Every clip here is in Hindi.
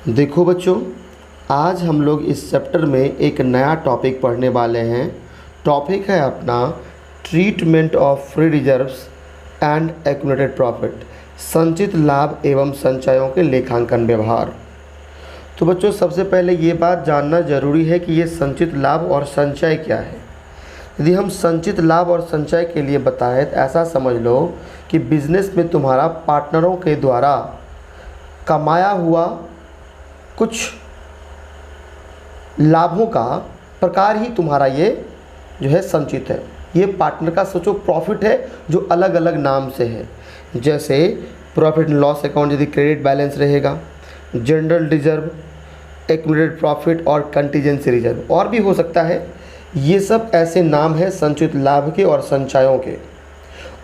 देखो बच्चों, आज हम लोग इस चैप्टर में एक नया टॉपिक पढ़ने वाले हैं। टॉपिक है अपना treatment of free reserves and accumulated profit, संचित लाभ एवं संचयों के लेखांकन व्यवहार। तो बच्चों, सबसे पहले ये बात जानना जरूरी है कि ये संचित लाभ और संचय क्या है। यदि हम संचित लाभ और संचय के लिए बताएं तो ऐसा समझ लो कि बिजनेस में तुम्हारा पार्टनरों के द्वारा कमाया हुआ कुछ लाभों का प्रकार ही तुम्हारा ये जो है संचित है। ये पार्टनर का सोचो प्रॉफिट है जो अलग अलग नाम से है, जैसे प्रॉफिट एंड लॉस अकाउंट यदि क्रेडिट बैलेंस रहेगा, जनरल रिजर्व, एक्यूमुलेटेड प्रॉफिट और कंटीजेंसी रिजर्व, और भी हो सकता है। ये सब ऐसे नाम हैं संचित लाभ के और संचयों के।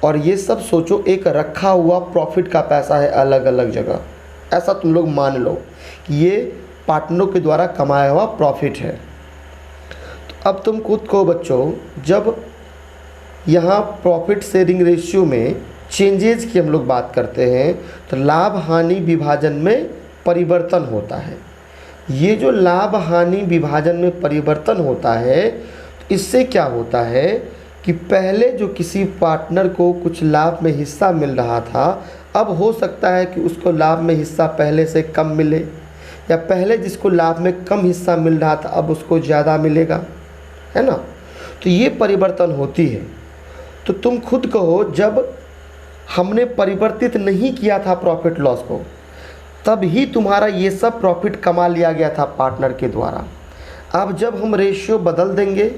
और ये सब सोचो एक रखा हुआ प्रॉफिट का पैसा है अलग अलग जगह, ऐसा तुम लोग मान लो कि ये पार्टनरों के द्वारा कमाया हुआ प्रॉफिट है। तो अब तुम खुद को बच्चों, जब यहाँ प्रॉफिट शेयरिंग रेशियो में चेंजेस की हम लोग बात करते हैं तो लाभ हानि विभाजन में परिवर्तन होता है। ये जो लाभ हानि विभाजन में परिवर्तन होता है, इससे क्या होता है कि पहले जो किसी पार्टनर को कुछ लाभ में हिस्सा मिल रहा था, अब हो सकता है कि उसको लाभ में हिस्सा पहले से कम मिले, या पहले जिसको लाभ में कम हिस्सा मिल रहा था अब उसको ज़्यादा मिलेगा, है ना। तो ये परिवर्तन होती है। तो तुम खुद कहो, जब हमने परिवर्तित नहीं किया था प्रॉफिट लॉस को, तब ही तुम्हारा ये सब प्रॉफिट कमा लिया गया था पार्टनर के द्वारा। अब जब हम रेशियो बदल देंगे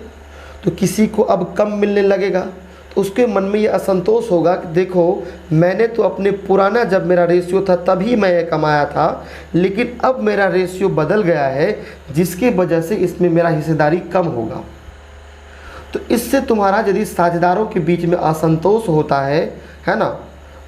तो किसी को अब कम मिलने लगेगा, तो उसके मन में ये असंतोष होगा कि देखो, मैंने तो अपने पुराना जब मेरा रेशियो था तभी मैं ये कमाया था, लेकिन अब मेरा रेशियो बदल गया है जिसकी वजह से इसमें मेरा हिस्सेदारी कम होगा। तो इससे तुम्हारा यदि साझेदारों के बीच में असंतोष होता है ना,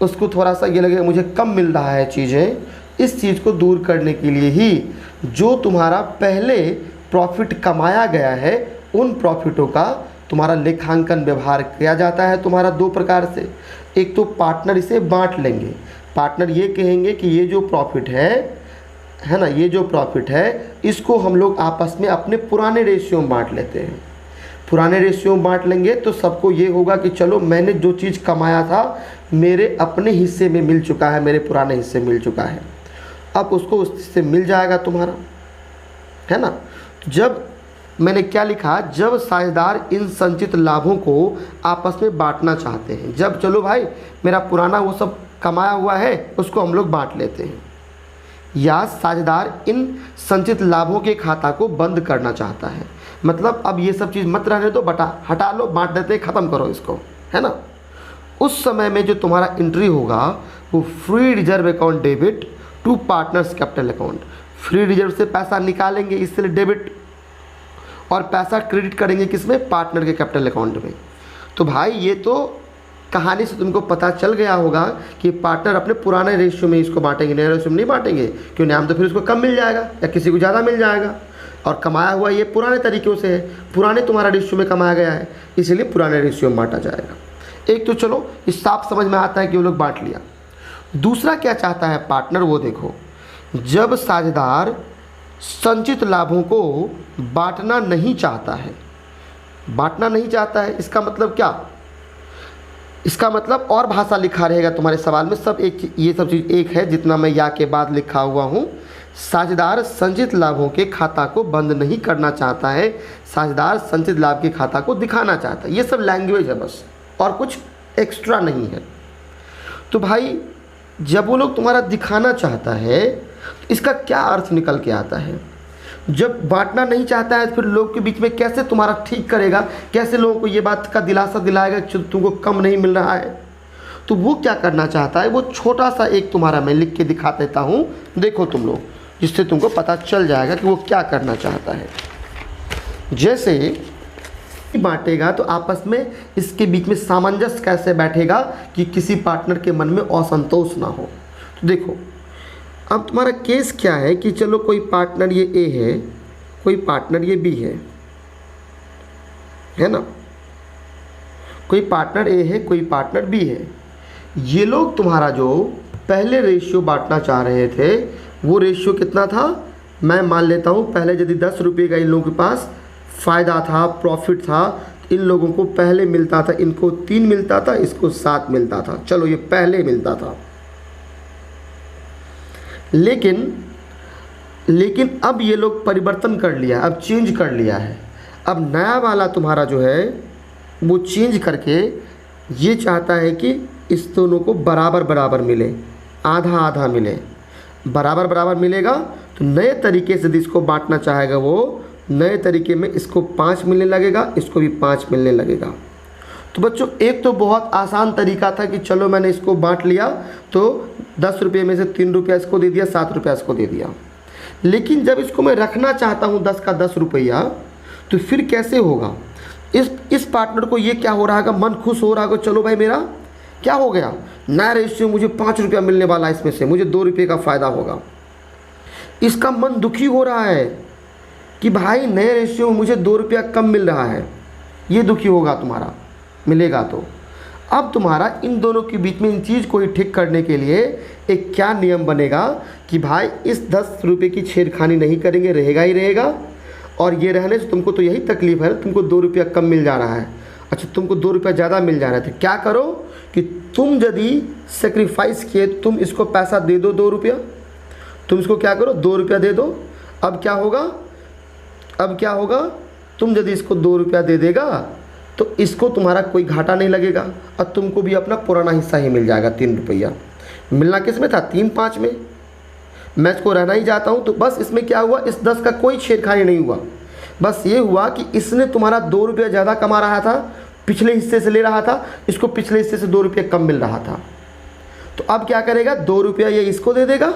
उसको थोड़ा सा ये लगे मुझे कम मिल रहा है चीज़ें, इस चीज़ को दूर करने के लिए ही जो तुम्हारा पहले प्रॉफिट कमाया गया है उन प्रॉफिटों का तुम्हारा लेखांकन व्यवहार किया जाता है। तुम्हारा दो प्रकार से, एक तो पार्टनर इसे बांट लेंगे। पार्टनर ये कहेंगे कि ये जो प्रॉफिट है ना, ये जो प्रॉफिट है इसको हम लोग आपस में अपने पुराने रेशियो में बांट लेते हैं। पुराने रेशियो में बांट लेंगे तो सबको ये होगा कि चलो, मैंने जो चीज़ कमाया था मेरे अपने हिस्से में मिल चुका है, मेरे पुराने हिस्से मिल चुका है, अब उसको उससे मिल जाएगा तुम्हारा, है ना। जब मैंने क्या लिखा, जब साझेदार इन संचित लाभों को आपस में बांटना चाहते हैं, जब चलो भाई मेरा पुराना वो सब कमाया हुआ है उसको हम लोग बांट लेते हैं, या साझेदार इन संचित लाभों के खाता को बंद करना चाहता है, मतलब अब ये सब चीज़ मत रहने दो, हटा लो, बांट देते हैं, ख़त्म करो इसको, है ना। उस समय में जो तुम्हारा एंट्री होगा वो free reserve account debit to partners capital account. Free reserve से पैसा निकालेंगे, इसलिए डेबिट, और पैसा क्रेडिट करेंगे किसमें, पार्टनर के कैपिटल अकाउंट में। तो भाई ये तो कहानी से तुमको पता चल गया होगा कि पार्टनर अपने पुराने रेशियो में इसको बांटेंगे, नए रेशियो में नहीं बांटेंगे। क्यों नहीं, हम तो फिर उसको कम मिल जाएगा या किसी को ज़्यादा मिल जाएगा, और कमाया हुआ ये पुराने तरीक़ों से है, पुराने तुम्हारा रेशियो में कमाया गया है, इसीलिए पुराने रेशियो में बांटा जाएगा। एक तो चलो इस साफ समझ में आता है कि वो लोग बांट लिया। दूसरा क्या चाहता है पार्टनर, वो देखो, जब साझेदार संचित लाभों को बांटना नहीं चाहता है, बांटना नहीं चाहता है, इसका मतलब क्या, इसका मतलब और भाषा लिखा रहेगा तुम्हारे सवाल में, सब एक, ये सब चीज़ एक है जितना मैं या के बाद लिखा हुआ हूँ। साझेदार संचित लाभों के खाता को बंद नहीं करना चाहता है, साझेदार संचित लाभ के खाता को दिखाना चाहता है। ये सब लैंग्वेज है बस, और कुछ एक्स्ट्रा नहीं है। तो भाई जब वो लोग तुम्हारा दिखाना चाहता है, इसका क्या अर्थ निकल के आता है। जब बांटना नहीं चाहता है फिर लोग के बीच में कैसे तुम्हारा ठीक करेगा, कैसे लोगों को ये बात का दिलासा दिलाएगा कि तुमको कम नहीं मिल रहा है। तो वो क्या करना चाहता है, वो छोटा सा एक तुम्हारा मैं लिख के दिखा देता हूँ, देखो तुम लोग, जिससे तुमको पता चल जाएगा कि वो क्या करना चाहता है। जैसे बांटेगा तो आपस में इसके बीच में सामंजस्य कैसे बैठेगा कि किसी पार्टनर के मन में असंतोष ना हो। तो देखो, अब तुम्हारा केस क्या है कि चलो कोई पार्टनर ये ए है, कोई पार्टनर ये बी है ना, कोई पार्टनर ए है, कोई पार्टनर बी है। ये लोग तुम्हारा जो पहले रेशियो बांटना चाह रहे थे वो रेशियो कितना था, मैं मान लेता हूँ पहले यदि 10 रुपये का इन लोगों के पास फ़ायदा था, प्रॉफिट था, इन लोगों को पहले मिलता था, इनको 3 मिलता था, इसको 7 मिलता था। चलो ये पहले मिलता था। लेकिन अब ये लोग परिवर्तन कर लिया, अब चेंज कर लिया है। अब नया वाला तुम्हारा जो है वो चेंज करके ये चाहता है कि इस दोनों को बराबर बराबर मिले, आधा आधा मिले। बराबर बराबर मिलेगा तो नए तरीके से यदि इसको बांटना चाहेगा वो नए तरीके में इसको 5 मिलने लगेगा, इसको भी 5 मिलने लगेगा। तो बच्चों एक तो बहुत आसान तरीका था कि चलो मैंने इसको बांट लिया तो 10 रुपये में से 3 रुपया इसको दे दिया, 7 रुपया इसको दे दिया। लेकिन जब इसको मैं रखना चाहता हूँ 10 का 10 रुपया, तो फिर कैसे होगा? इस पार्टनर को ये क्या हो रहा है, मन खुश हो रहा है, चलो भाई मेरा क्या हो गया, नया रेशियो मुझे 5 रुपया मिलने वाला है, इसमें से मुझे 2 रुपये का फ़ायदा होगा। इसका मन दुखी हो रहा है कि भाई नए रेशियो में मुझे 2 रुपया कम मिल रहा है, ये दुखी होगा तुम्हारा, मिलेगा। तो अब तुम्हारा इन दोनों के बीच में इन चीज़ को ही ठीक करने के लिए एक क्या नियम बनेगा कि भाई इस 10 रुपये की छेड़खानी नहीं करेंगे, रहेगा ही रहेगा। और ये रहने से तुमको तो यही तकलीफ़ है, तुमको 2 रुपया कम मिल जा रहा है, अच्छा तुमको 2 रुपया ज़्यादा मिल जा रहा है, तो क्या करो कि तुम यदि सेक्रीफाइस किए, तुम इसको पैसा दे दो 2 रुपया, तुम इसको क्या करो 2 रुपया दे दो। अब क्या होगा, तुम यदि इसको 2 रुपया दे देगा तो इसको तुम्हारा कोई घाटा नहीं लगेगा और तुमको भी अपना पुराना हिस्सा ही मिल जाएगा। 3 रुपया मिलना किस में था, 3-5 में। मैं इसको रहना ही चाहता हूँ, तो बस इसमें क्या हुआ, इस 10 का कोई छेड़खानी नहीं हुआ। बस ये हुआ कि इसने तुम्हारा 2 रुपया ज़्यादा कमा रहा था, पिछले हिस्से से ले रहा था, इसको पिछले हिस्से से 2 रुपये कम मिल रहा था। तो अब क्या करेगा, 2 रुपया ये इसको दे देगा,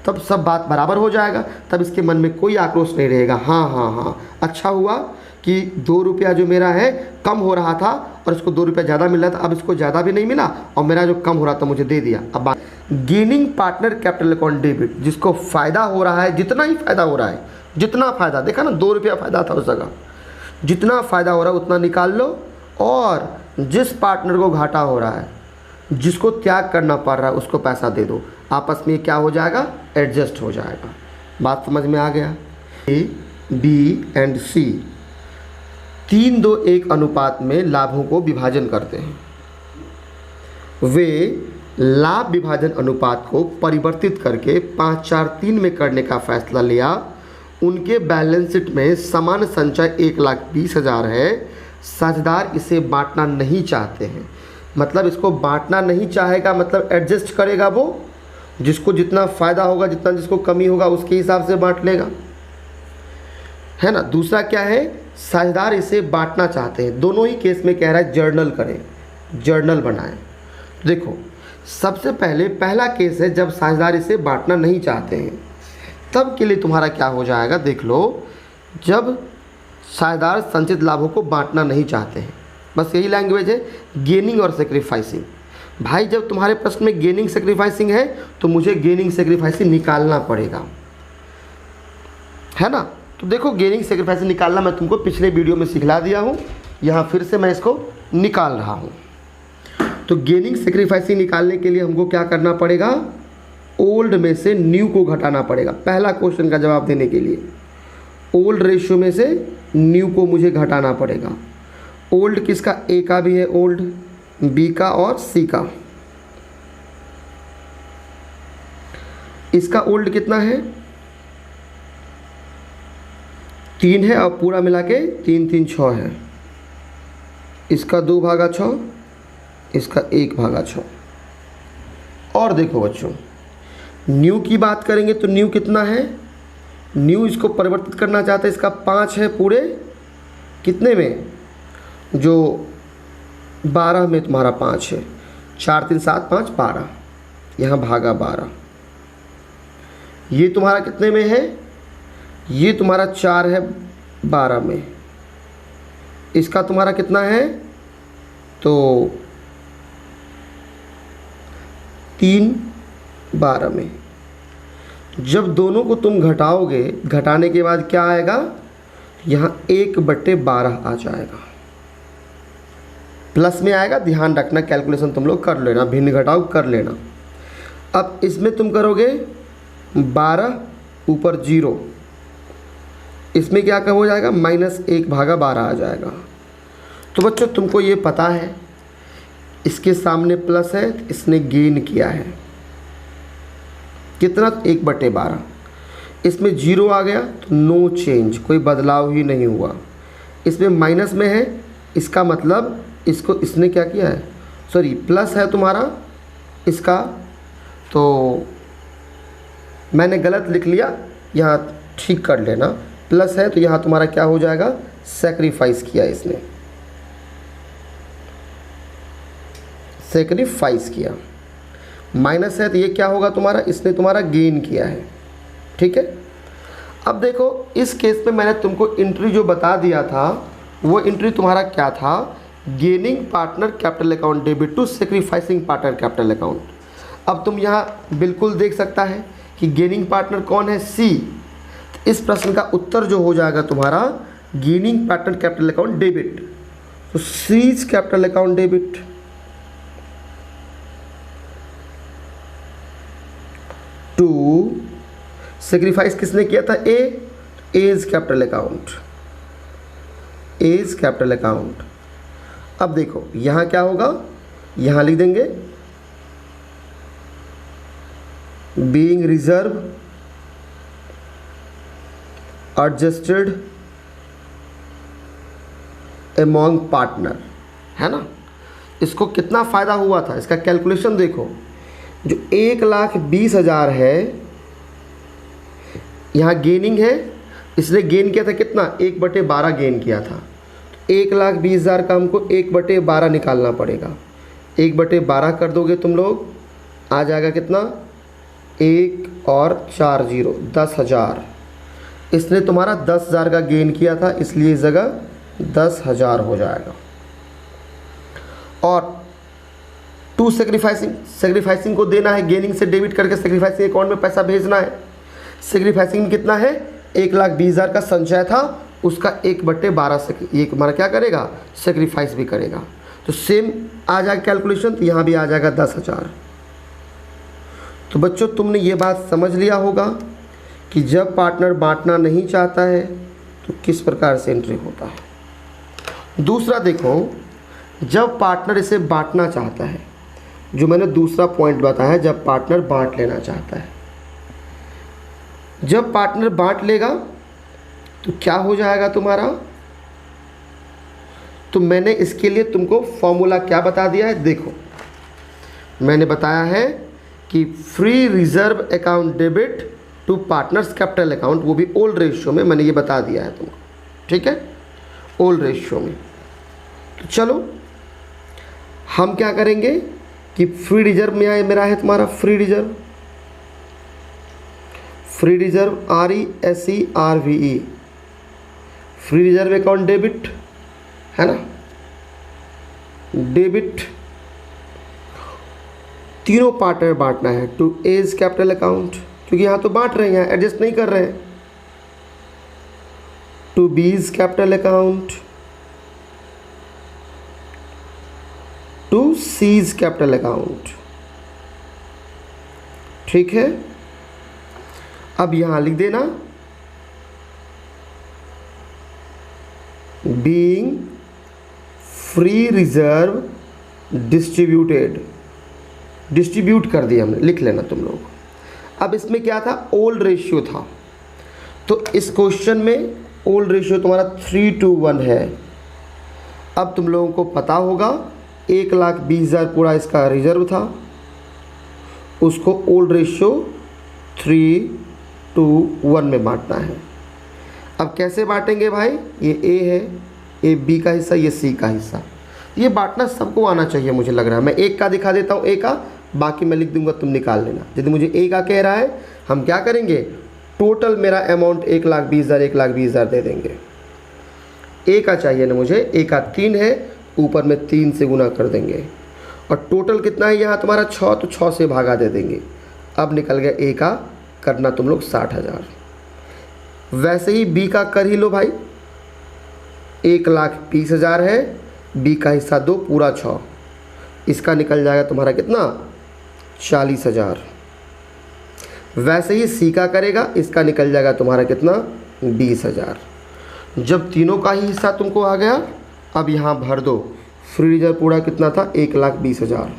तब सब बात बराबर हो जाएगा, तब इसके मन में कोई आक्रोश नहीं रहेगा। हाँ, अच्छा हुआ कि 2 रुपया जो मेरा है कम हो रहा था और इसको 2 रुपया ज़्यादा मिल रहा था, अब इसको ज़्यादा भी नहीं मिला और मेरा जो कम हो रहा था मुझे दे दिया। अब gaining partner capital account debit, जिसको फ़ायदा हो रहा है, जितना ही फ़ायदा हो रहा है, जितना फ़ायदा देखा ना, 2 रुपया फ़ायदा था उस जगह, जितना फ़ायदा हो रहा है उतना निकाल लो। और जिस पार्टनर को घाटा हो रहा है, जिसको त्याग करना पड़ रहा है, उसको पैसा दे दो। आपस में क्या हो जाएगा, एडजस्ट हो जाएगा। बात समझ में आ गया? A, B एंड C 3-2-1 अनुपात में लाभों को विभाजन करते हैं। वे लाभ विभाजन अनुपात को परिवर्तित करके 5-4-3 में करने का फैसला लिया। उनके बैलेंस शीट में समान संचय 1,20,000 है। साझेदार इसे बांटना नहीं चाहते हैं, मतलब इसको बांटना नहीं चाहेगा, मतलब एडजस्ट करेगा, वो जिसको जितना फ़ायदा होगा, जितना जिसको कमी होगा उसके हिसाब से बांट लेगा, है ना। दूसरा क्या है, साझेदार इसे बांटना चाहते हैं। दोनों ही केस में कह रहा है जर्नल करें, जर्नल बनाएं। देखो सबसे पहले पहला केस है जब साझेदार इसे बांटना नहीं चाहते हैं, तब के लिए तुम्हारा क्या हो जाएगा, देख लो। जब साझेदार संचित लाभों को बांटना नहीं चाहते हैं, बस यही लैंग्वेज है, गेनिंग और सेक्रीफाइसिंग। भाई जब तुम्हारे प्रश्न में गेनिंग सेक्रीफाइसिंग है तो मुझे गेनिंग सेक्रीफाइसिंग निकालना पड़ेगा, है ना। तो देखो गेनिंग सेक्रीफाइसिंग निकालना मैं तुमको पिछले वीडियो में सिखला दिया हूँ, यहाँ फिर से मैं इसको निकाल रहा हूँ। तो गेनिंग सेक्रीफाइसिंग निकालने के लिए हमको क्या करना पड़ेगा, ओल्ड में से न्यू को घटाना पड़ेगा। पहला क्वेश्चन का जवाब देने के लिए ओल्ड रेशियो में से न्यू को मुझे घटाना पड़ेगा। ओल्ड किसका, ए का भी है ओल्ड, बी का और सी का। इसका ओल्ड कितना है, 3 है और पूरा मिला के 3-3-6 है। इसका 2/6, इसका 1/6। और देखो बच्चों न्यू की बात करेंगे तो न्यू कितना है, न्यू इसको परिवर्तित करना चाहते हैं, इसका 5 है पूरे कितने में, जो 12 में तुम्हारा 5 है, 4 3 7 5 12, यहाँ भागा 12। ये तुम्हारा कितने में है, ये तुम्हारा 4 है 12 में। इसका तुम्हारा कितना है, तो 3 12 में। जब दोनों को तुम घटाओगे, घटाने के बाद क्या आएगा, यहाँ 1/12 आ जाएगा, प्लस में आएगा। ध्यान रखना, कैलकुलेशन तुम लोग कर लेना, भिन्न घटाव कर लेना। अब इसमें तुम करोगे 12 ऊपर 0, इसमें क्या हो जाएगा, -1/12 आ जाएगा। तो बच्चों तुमको ये पता है इसके सामने प्लस है, इसने गेन किया है कितना, 1/12। इसमें 0 आ गया तो नो चेंज, कोई बदलाव ही नहीं हुआ। इसमें माइनस में है, इसका मतलब इसको इसने क्या किया है, सॉरी प्लस है तुम्हारा इसका, तो मैंने गलत लिख लिया, यहाँ ठीक कर लेना। प्लस है तो यहाँ तुम्हारा क्या हो जाएगा, सेक्रीफाइस किया इसने, सेक्रीफाइस किया। माइनस है तो ये क्या होगा तुम्हारा, इसने तुम्हारा गेन किया है। ठीक है, अब देखो इस केस में मैंने तुमको एंट्री जो बता दिया था वो एंट्री तुम्हारा क्या था, gaining partner capital account debit to sacrificing partner capital account. अब तुम यहाँ बिल्कुल देख सकता है कि गेनिंग पार्टनर कौन है, सी। तो इस प्रश्न का उत्तर जो हो जाएगा तुम्हारा gaining partner capital account debit, तो C's capital account debit to sacrifice किसने किया था, A, A's capital account, A's capital account. अब देखो यहाँ क्या होगा, यहाँ लिख देंगे being reserve adjusted among partner, है ना। इसको कितना फ़ायदा हुआ था, इसका कैलकुलेशन देखो, जो 1,20,000 है यहाँ गेनिंग है, इसने गेन किया था कितना, 1/12 गेन किया था। 1,20,000 का हमको 1/12 निकालना पड़ेगा। 1/12 कर दोगे तुम लोग, आ जाएगा कितना, 1 और 4 0, 10,000। इसने तुम्हारा 10,000 का गेन किया था, इसलिए इस जगह 10,000 हो जाएगा। और टू सेक्रीफाइसिंग को देना है, गेनिंग से डेबिट करके सेक्रीफाइसिंग अकाउंट में पैसा भेजना है। सेक्रीफाइसिंग में कितना है, 1,20,000 का संचय था, उसका 1/12 से ये हमारा क्या करेगा, सेक्रीफाइस भी करेगा। तो सेम आ जाएगा कैलकुलेशन, तो यहाँ भी आ जाएगा 10,000। तो बच्चों तुमने ये बात समझ लिया होगा कि जब पार्टनर बांटना नहीं चाहता है तो किस प्रकार से एंट्री होता है। दूसरा देखो, जब पार्टनर इसे बांटना चाहता है, जो मैंने दूसरा पॉइंट बताया, जब पार्टनर बांट लेना चाहता है, जब पार्टनर बांट लेगा तो क्या हो जाएगा तुम्हारा, तो मैंने इसके लिए तुमको फॉर्मूला क्या बता दिया है, देखो मैंने बताया है कि free reserve account debit to partners capital account, वो भी ओल्ड रेशियो में मैंने ये बता दिया है तुमको। ठीक है, ओल्ड रेशियो में। तो चलो हम क्या करेंगे कि फ्री रिजर्व में आए, मेरा है तुम्हारा free reserve, free reserve RESERVE, free reserve account debit, है ना, डेबिट, तीनों पार्टनर बांटना है टू एज कैपिटल अकाउंट, क्योंकि यहाँ तो बांट रहे हैं, एडजस्ट नहीं कर रहे हैं, to B's capital account, to C's capital account. ठीक है, अब यहां लिख देना being free reserve distributed, distribute कर दिया हमने, लिख लेना तुम लोग। अब इसमें क्या था, ओल्ड रेशियो था, तो इस क्वेश्चन में ओल्ड रेशियो तुम्हारा 3:1 है। अब तुम लोगों को पता होगा 1,20,000 पूरा इसका रिजर्व था, उसको ओल्ड रेशियो 3:1 में बांटना है। अब कैसे बांटेंगे भाई, ये ए है, ये बी का हिस्सा, ये सी का हिस्सा। ये बांटना सबको आना चाहिए मुझे लग रहा है। मैं एक का दिखा देता हूँ, ए का, बाकी मैं लिख दूंगा, तुम निकाल लेना। यदि मुझे ए का कह रहा है, हम क्या करेंगे, टोटल मेरा अमाउंट 1,20,000 1,20,000 दे देंगे। ए का चाहिए ना मुझे, ए का 3 है, ऊपर में 3 से गुना कर देंगे, और टोटल कितना है यहाँ तुम्हारा 6, तो 6 से भागा दे देंगे। अब निकल गया ए का, करना तुम लोग 60,000। वैसे ही बी का कर ही लो भाई, 1,20,000 है, बी का हिस्सा 2 पूरा 6, इसका निकल जाएगा तुम्हारा कितना, 40,000। वैसे ही सी का करेगा, इसका निकल जाएगा तुम्हारा कितना 20,000। जब तीनों का ही हिस्सा तुमको आ गया, अब यहाँ भर दो। फ्री रिजर्व पूरा कितना था 1,20,000।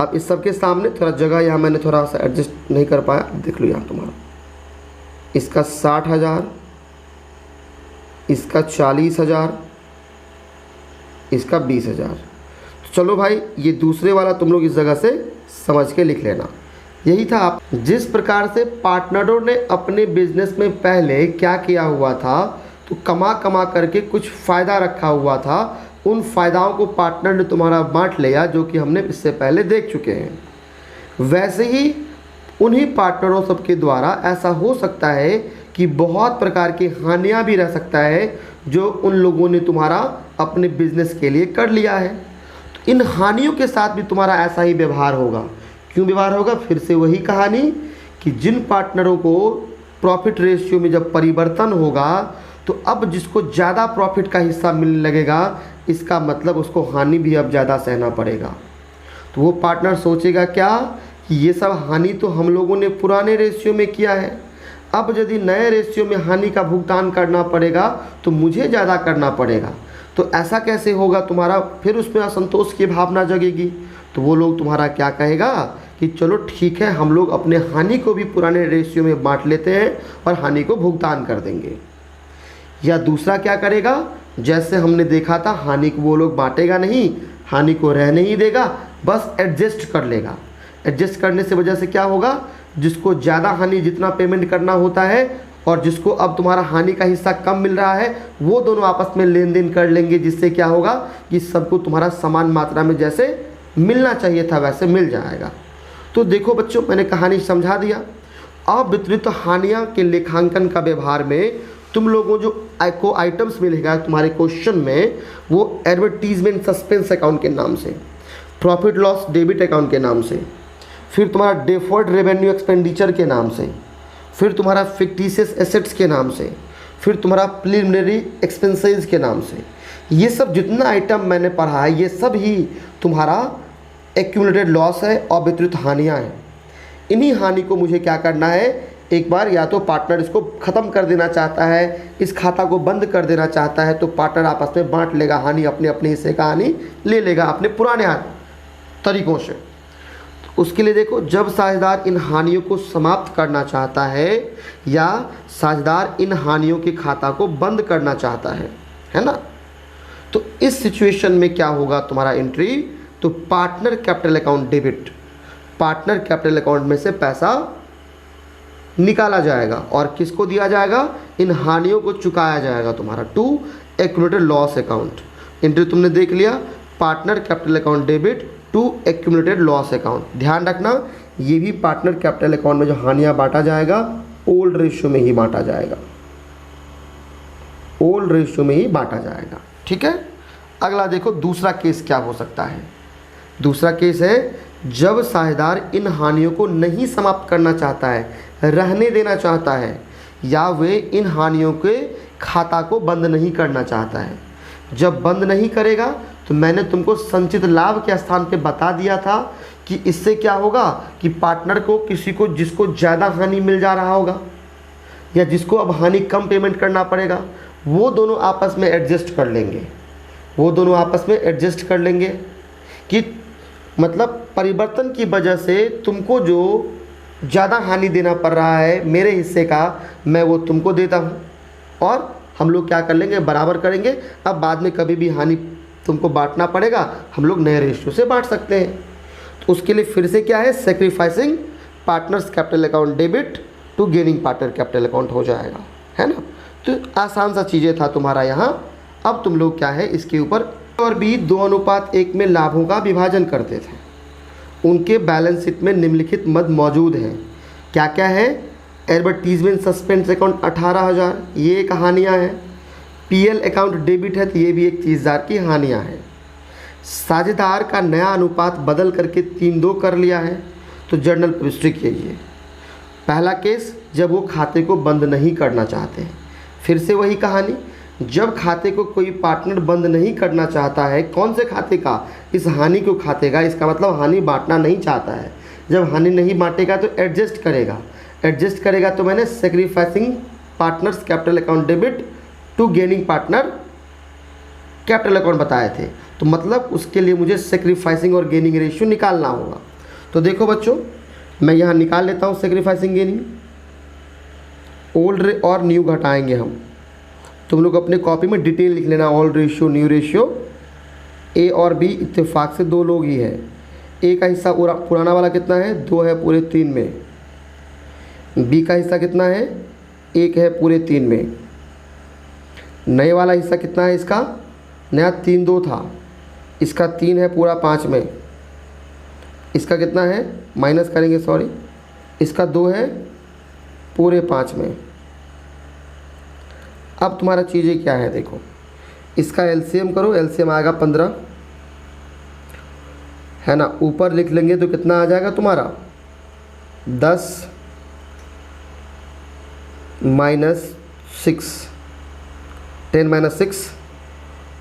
अब इस सब के सामने थोड़ा जगह यहाँ मैंने थोड़ा सा एडजस्ट नहीं कर पाया, देख लो यहाँ तुम्हारा इसका 60,000, इसका 40,000, इसका 20,000। तो चलो भाई ये दूसरे वाला तुम लोग इस जगह से समझ के लिख लेना। यही था आप जिस प्रकार से पार्टनरों ने अपने बिजनेस में पहले क्या किया हुआ था, तो कमा कमा करके कुछ फ़ायदा रखा हुआ था, उन फ़ायदाओं को पार्टनर ने तुम्हारा बांट लिया, जो कि हमने इससे पहले देख चुके हैं। वैसे ही उन्हीं पार्टनरों सबके द्वारा ऐसा हो सकता है कि बहुत प्रकार की हानियां भी रह सकता है जो उन लोगों ने तुम्हारा अपने बिजनेस के लिए कर लिया है। तो इन हानियों के साथ भी तुम्हारा ऐसा ही व्यवहार होगा। क्यों व्यवहार होगा? फिर से वही कहानी कि जिन पार्टनरों को प्रॉफिट रेशियो में जब परिवर्तन होगा, तो अब जिसको ज़्यादा प्रॉफिट का हिस्सा मिलने लगेगा, इसका मतलब उसको हानि भी अब ज़्यादा सहना पड़ेगा। तो वो पार्टनर सोचेगा क्या कि ये सब हानि तो हम लोगों ने पुराने रेशियो में किया है, अब यदि नए रेशियो में हानि का भुगतान करना पड़ेगा तो मुझे ज़्यादा करना पड़ेगा। तो ऐसा कैसे होगा? तुम्हारा फिर उसमें असंतोष की भावना जगेगी। तो वो लोग तुम्हारा क्या कहेगा कि चलो ठीक है, हम लोग अपने हानि को भी पुराने रेशियो में बांट लेते हैं और हानि को भुगतान कर देंगे। या दूसरा क्या करेगा, जैसे हमने देखा था, हानि को वो लोग बांटेगा नहीं, हानि को रहने ही देगा, बस एडजस्ट कर लेगा। एडजस्ट करने से वजह से क्या होगा, जिसको ज़्यादा हानि जितना पेमेंट करना होता है और जिसको अब तुम्हारा हानि का हिस्सा कम मिल रहा है, वो दोनों आपस में लेन देन कर लेंगे, जिससे क्या होगा कि सबको तुम्हारा समान मात्रा में जैसे मिलना चाहिए था वैसे मिल जाएगा। तो देखो बच्चों, मैंने कहानी समझा दिया। अवितरित हानियाँ के लेखांकन का व्यवहार में तुम लोगों जो आइटम्स मिलेगा तुम्हारे क्वेश्चन में, वो एडवर्टीजमेंट सस्पेंस अकाउंट के नाम से, प्रॉफिट लॉस डेबिट अकाउंट के नाम से, फिर तुम्हारा डेफर्ड रेवेन्यू एक्सपेंडिचर के नाम से, फिर तुम्हारा फिक्टिशियस एसेट्स के नाम से, फिर तुम्हारा प्रिलिमिनरी एक्सपेंसेस के नाम से, ये सब जितना आइटम मैंने पढ़ा है ये सब ही तुम्हारा एक्यूमुलेटेड लॉस है और वितरित हानियाँ हैं। इन्हीं हानि को मुझे क्या करना है, एक बार या तो पार्टनर इसको ख़त्म कर देना चाहता है, इस खाता को बंद कर देना चाहता है, तो पार्टनर आपस में बांट लेगा हानि, अपने अपने हिस्से का हानि ले लेगा अपने पुराने तरीक़ों से। तो उसके लिए देखो, जब साझेदार इन हानियों को समाप्त करना चाहता है या साझेदार इन हानियों के खाता को बंद करना चाहता है ना, तो इस सिचुएशन में क्या होगा तुम्हारा एंट्री, तो partner capital account debit, partner capital account में से पैसा निकाला जाएगा और किसको दिया जाएगा, इन हानियों को चुकाया जाएगा तुम्हारा to accumulated loss account. Entry तुमने देख लिया, partner capital account debit to accumulated loss account. ध्यान रखना, ये भी पार्टनर कैपिटल अकाउंट में जो हानियां बांटा जाएगा ओल्ड रेशियो में ही बांटा जाएगा, ओल्ड रेशियो में ही बांटा जाएगा। ठीक है, अगला देखो दूसरा केस क्या हो सकता है। दूसरा केस है जब साझेदार इन हानियों को नहीं समाप्त करना चाहता है, रहने देना चाहता है, या वे इन हानियों के खाता को बंद नहीं करना चाहता है। जब बंद नहीं करेगा तो मैंने तुमको संचित लाभ के स्थान पे बता दिया था कि इससे क्या होगा कि पार्टनर को किसी को जिसको ज़्यादा हानि मिल जा रहा होगा या जिसको अब हानि कम पेमेंट करना पड़ेगा, वो दोनों आपस में एडजस्ट कर लेंगे, वो दोनों आपस में एडजस्ट कर लेंगे कि मतलब परिवर्तन की वजह से तुमको जो ज़्यादा हानि देना पड़ रहा है मेरे हिस्से का, मैं वो तुमको देता हूँ और हम लोग क्या कर लेंगे, बराबर करेंगे। अब बाद में कभी भी हानि तुमको बांटना पड़ेगा, हम लोग नए रेशियो से बांट सकते हैं। तो उसके लिए फिर से क्या है, sacrificing partners capital account debit to gaining partner capital account हो जाएगा, है ना। तो आसान सा चीज़ें था तुम्हारा यहाँ। अब तुम लोग क्या है इसके ऊपर और भी 2:1 में लाभों का विभाजन करते थे, उनके बैलेंस शीट में निम्नलिखित मद मौजूद हैं। क्या क्या है, एडवर्टीजमेंट सस्पेंस अकाउंट 18,000, ये एक हानियाँ हैं। पीएल अकाउंट डेबिट है तो ये भी एक 30,000 की हानियाँ हैं। साझेदार का नया अनुपात बदल करके 3:2 कर लिया है, तो जर्नल पुष्टि कीजिए। पहला केस, जब वो खाते को बंद नहीं करना चाहते हैं। फिर से वही कहानी, जब खाते को कोई पार्टनर बंद नहीं करना चाहता है, कौन से खाते का, इस हानि को खाते का, इसका मतलब हानि बांटना नहीं चाहता है, जब हानि नहीं बांटेगा तो एडजस्ट करेगा, एडजस्ट करेगा तो मैंने sacrificing partners capital account debit to gaining partner capital account बताए थे। तो मतलब उसके लिए मुझे सेक्रीफाइसिंग और गेनिंग रेशियो निकालना होगा। तो देखो बच्चों, मैं यहाँ निकाल लेता हूँ सेक्रीफाइसिंग गेनिंग। ओल्ड और न्यू घटाएंगे हम। तुम लोग अपने कॉपी में डिटेल लिख लेना, ओल्ड रेशियो न्यू रेशियो। ए और बी इत्तेफाक से 2 लोग ही है। ए का हिस्सा पुराना वाला कितना है, 2 है पूरे 3 में। बी का हिस्सा कितना है, 1 है पूरे 3 में। नए वाला हिस्सा कितना है इसका, नया 3 2 था, इसका 3 है पूरा 5 में। इसका कितना है, माइनस करेंगे सॉरी, इसका 2 है पूरे 5 में। अब तुम्हारा चीज़ें क्या है देखो, इसका एलसीएम करो, एलसीएम आएगा 15 है ना। ऊपर लिख लेंगे तो कितना आ जाएगा तुम्हारा 10 माइनस 6, 10 माइनस 6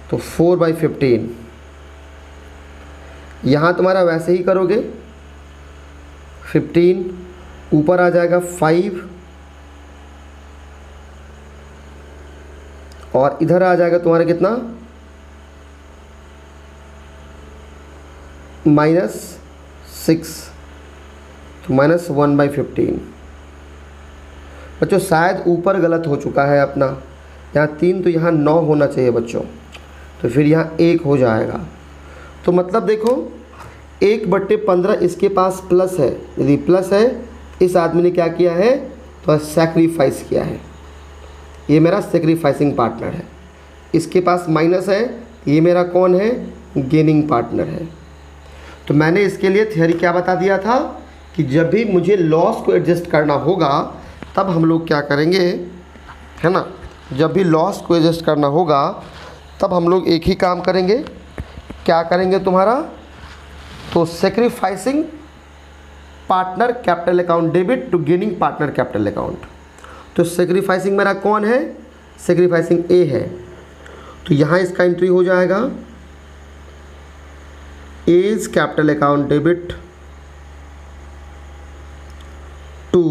तो 4/15। यहाँ तुम्हारा वैसे ही करोगे 15, ऊपर आ जाएगा 5 और इधर आ जाएगा तुम्हारा कितना -6, तो -1/15। बच्चों शायद ऊपर गलत हो चुका है अपना, यहाँ 3 तो यहाँ 9 होना चाहिए बच्चों, तो फिर यहाँ 1 हो जाएगा। तो मतलब देखो 1/15 इसके पास प्लस है, यदि प्लस है इस आदमी ने क्या किया है तो सैक्रिफाइस किया है, ये मेरा सेक्रीफाइसिंग पार्टनर है। इसके पास माइनस है, ये मेरा कौन है, गेनिंग पार्टनर है। तो मैंने इसके लिए थ्योरी क्या बता दिया था कि जब भी मुझे लॉस को एडजस्ट करना होगा तब हम लोग क्या करेंगे, है ना, जब भी लॉस को एडजस्ट करना होगा तब हम लोग एक ही काम करेंगे, क्या करेंगे तुम्हारा, तो sacrificing partner capital account debit to gaining partner capital account. तो सेक्रीफाइसिंग मेरा कौन है, सेक्रीफाइसिंग ए है, तो यहाँ इसका एंट्री हो जाएगा A's capital account debit to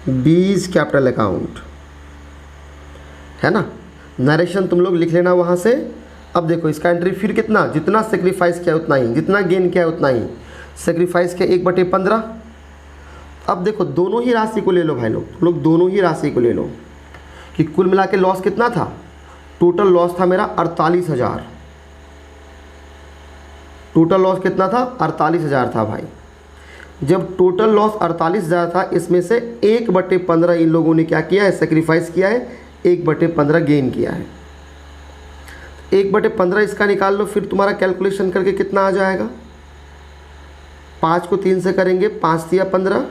B's capital account, है ना। नरेशन तुम लोग लिख लेना वहाँ से। अब देखो इसका एंट्री फिर कितना, जितना सेक्रीफाइस किया उतना ही, जितना गेन किया उतना ही। सेक्रीफाइस किया 1/15। अब देखो दोनों ही राशि को ले लो भाई लोग दोनों ही राशि को ले लो कि कुल मिला के लॉस कितना था, टोटल लॉस था मेरा 48,000। टोटल लॉस कितना था, 48,000 था भाई। जब टोटल लॉस 48,000 था, इसमें से 1/15 इन लोगों ने क्या किया है, सेक्रीफाइस किया है, 1/15 गेन किया है। 1/15 इसका निकाल लो, फिर तुम्हारा कैलकुलेशन करके कितना आ जाएगा, 5 को 3 से करेंगे, 5 × 15,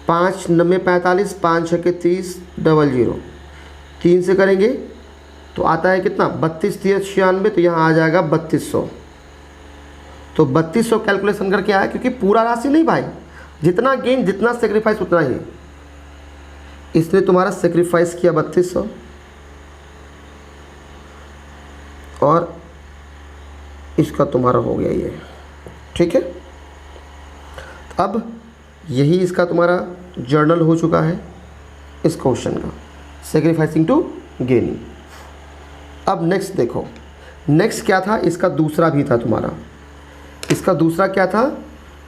5 9 45, 5 6 30, 00, 3 से करेंगे तो आता है कितना 32 × 96, तो यहाँ आ जाएगा 3200। तो 3200 कैलकुलेशन करके आया, क्योंकि पूरा राशि नहीं भाई, जितना गेन जितना सेक्रीफाइस उतना ही। इसने तुम्हारा सेक्रीफाइस किया 3200 और इसका तुम्हारा हो गया ये, ठीक है। अब यही इसका तुम्हारा जर्नल हो चुका है इस क्वेश्चन का, सेक्रीफाइसिंग टू गेनिंग। अब नेक्स्ट देखो, नेक्स्ट क्या था, इसका दूसरा भी था तुम्हारा। इसका दूसरा क्या था,